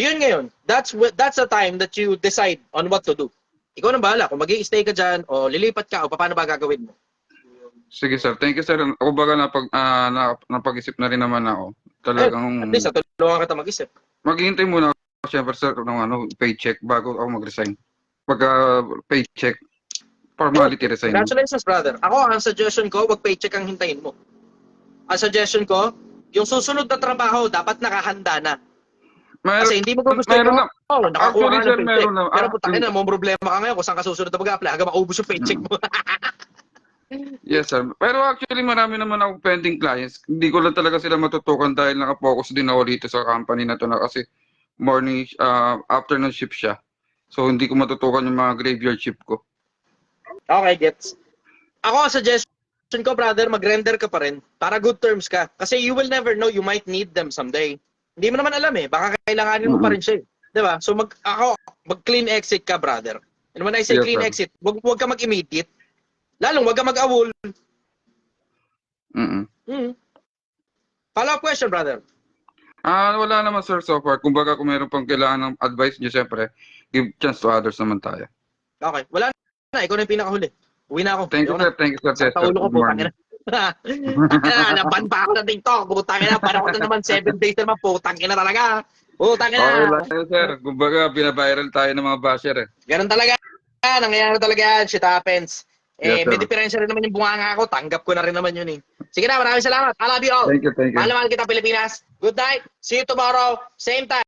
[SPEAKER 1] Yun ngayon, that's the time that you decide on what to do. Ikaw nang bahala kung mag-i-stay ka dyan o lilipat ka o paano ba gagawin mo.
[SPEAKER 9] Sige sir, thank you sir. Kumbaga napag-isip na rin naman ako. Talagang
[SPEAKER 1] At least, natulungan kita mag-isip.
[SPEAKER 9] maghihintay muna ako syempre sir ng paycheck bago ako mag-resign. Pagka paycheck, formality resign.
[SPEAKER 1] Congratulations, brother. Ako, ang suggestion ko, wag paycheck ang hintayin mo. Ang suggestion ko, yung susunod na trabaho, dapat nakahanda na. Kasi hindi mo gusto
[SPEAKER 9] meron na.
[SPEAKER 1] nakakuha ka
[SPEAKER 9] Actually,
[SPEAKER 1] ng
[SPEAKER 9] sir,
[SPEAKER 1] paycheck.
[SPEAKER 9] meron na.
[SPEAKER 1] Pero putakin na, may problema ka ngayon kung saan ka susunod na mag-apply hanggang maubos yung paycheck mo.
[SPEAKER 9] Yes sir. Pero actually marami naman ako pending clients. Hindi ko lang talaga sila matutukan dahil naka-focus din ako dito sa company na to na kasi morning, afternoon shift siya. So hindi ko matutukan yung mga graveyard shift ko.
[SPEAKER 1] Okay, gets. Ako, suggestion ko, brother, mag-render ka pa rin para good terms ka. Kasi you will never know, you might need them someday. Hindi mo naman alam eh. Baka kailanganin mo pa rin siya eh. Diba? So mag-clean exit ka, brother. And when I say
[SPEAKER 9] Yes,
[SPEAKER 1] clean
[SPEAKER 9] sir.
[SPEAKER 1] exit, wag ka mag-immediate. Lalong wag ka mag-awol. Follow-up question, brother.
[SPEAKER 9] Wala naman sir so far. Kumbaga kung meron pang kailangan ng advice niyo, siyempre, give chance to others naman tayo.
[SPEAKER 1] Okay, wala na. Ikaw na yung pinakahuli. Uwi na ako.
[SPEAKER 9] Thank you,
[SPEAKER 1] Ayoko
[SPEAKER 9] sir. Thank you, sir.
[SPEAKER 1] na. Sa ulo ko,
[SPEAKER 9] Good morning.
[SPEAKER 1] putang ina. Naban pa ako ng TikTok. Putang ina. Parang ako na naman 7 days na naman. Putang ina talaga. Putang ina.
[SPEAKER 9] Okay lang yun, sir. Kumbaga, binaviral tayo ng mga basher eh.
[SPEAKER 1] Ganun talaga. Nangyayari talaga yan. Shit happens.
[SPEAKER 9] Yes, sir.
[SPEAKER 1] May diferensya rin naman yung bunganga ko. Tanggap ko na rin naman yun eh. Sige na, maraming salamat. I love you all.
[SPEAKER 9] Thank you, thank you.
[SPEAKER 1] Mahal na mahal kita, Pilipinas. Good night. See you tomorrow. Same time.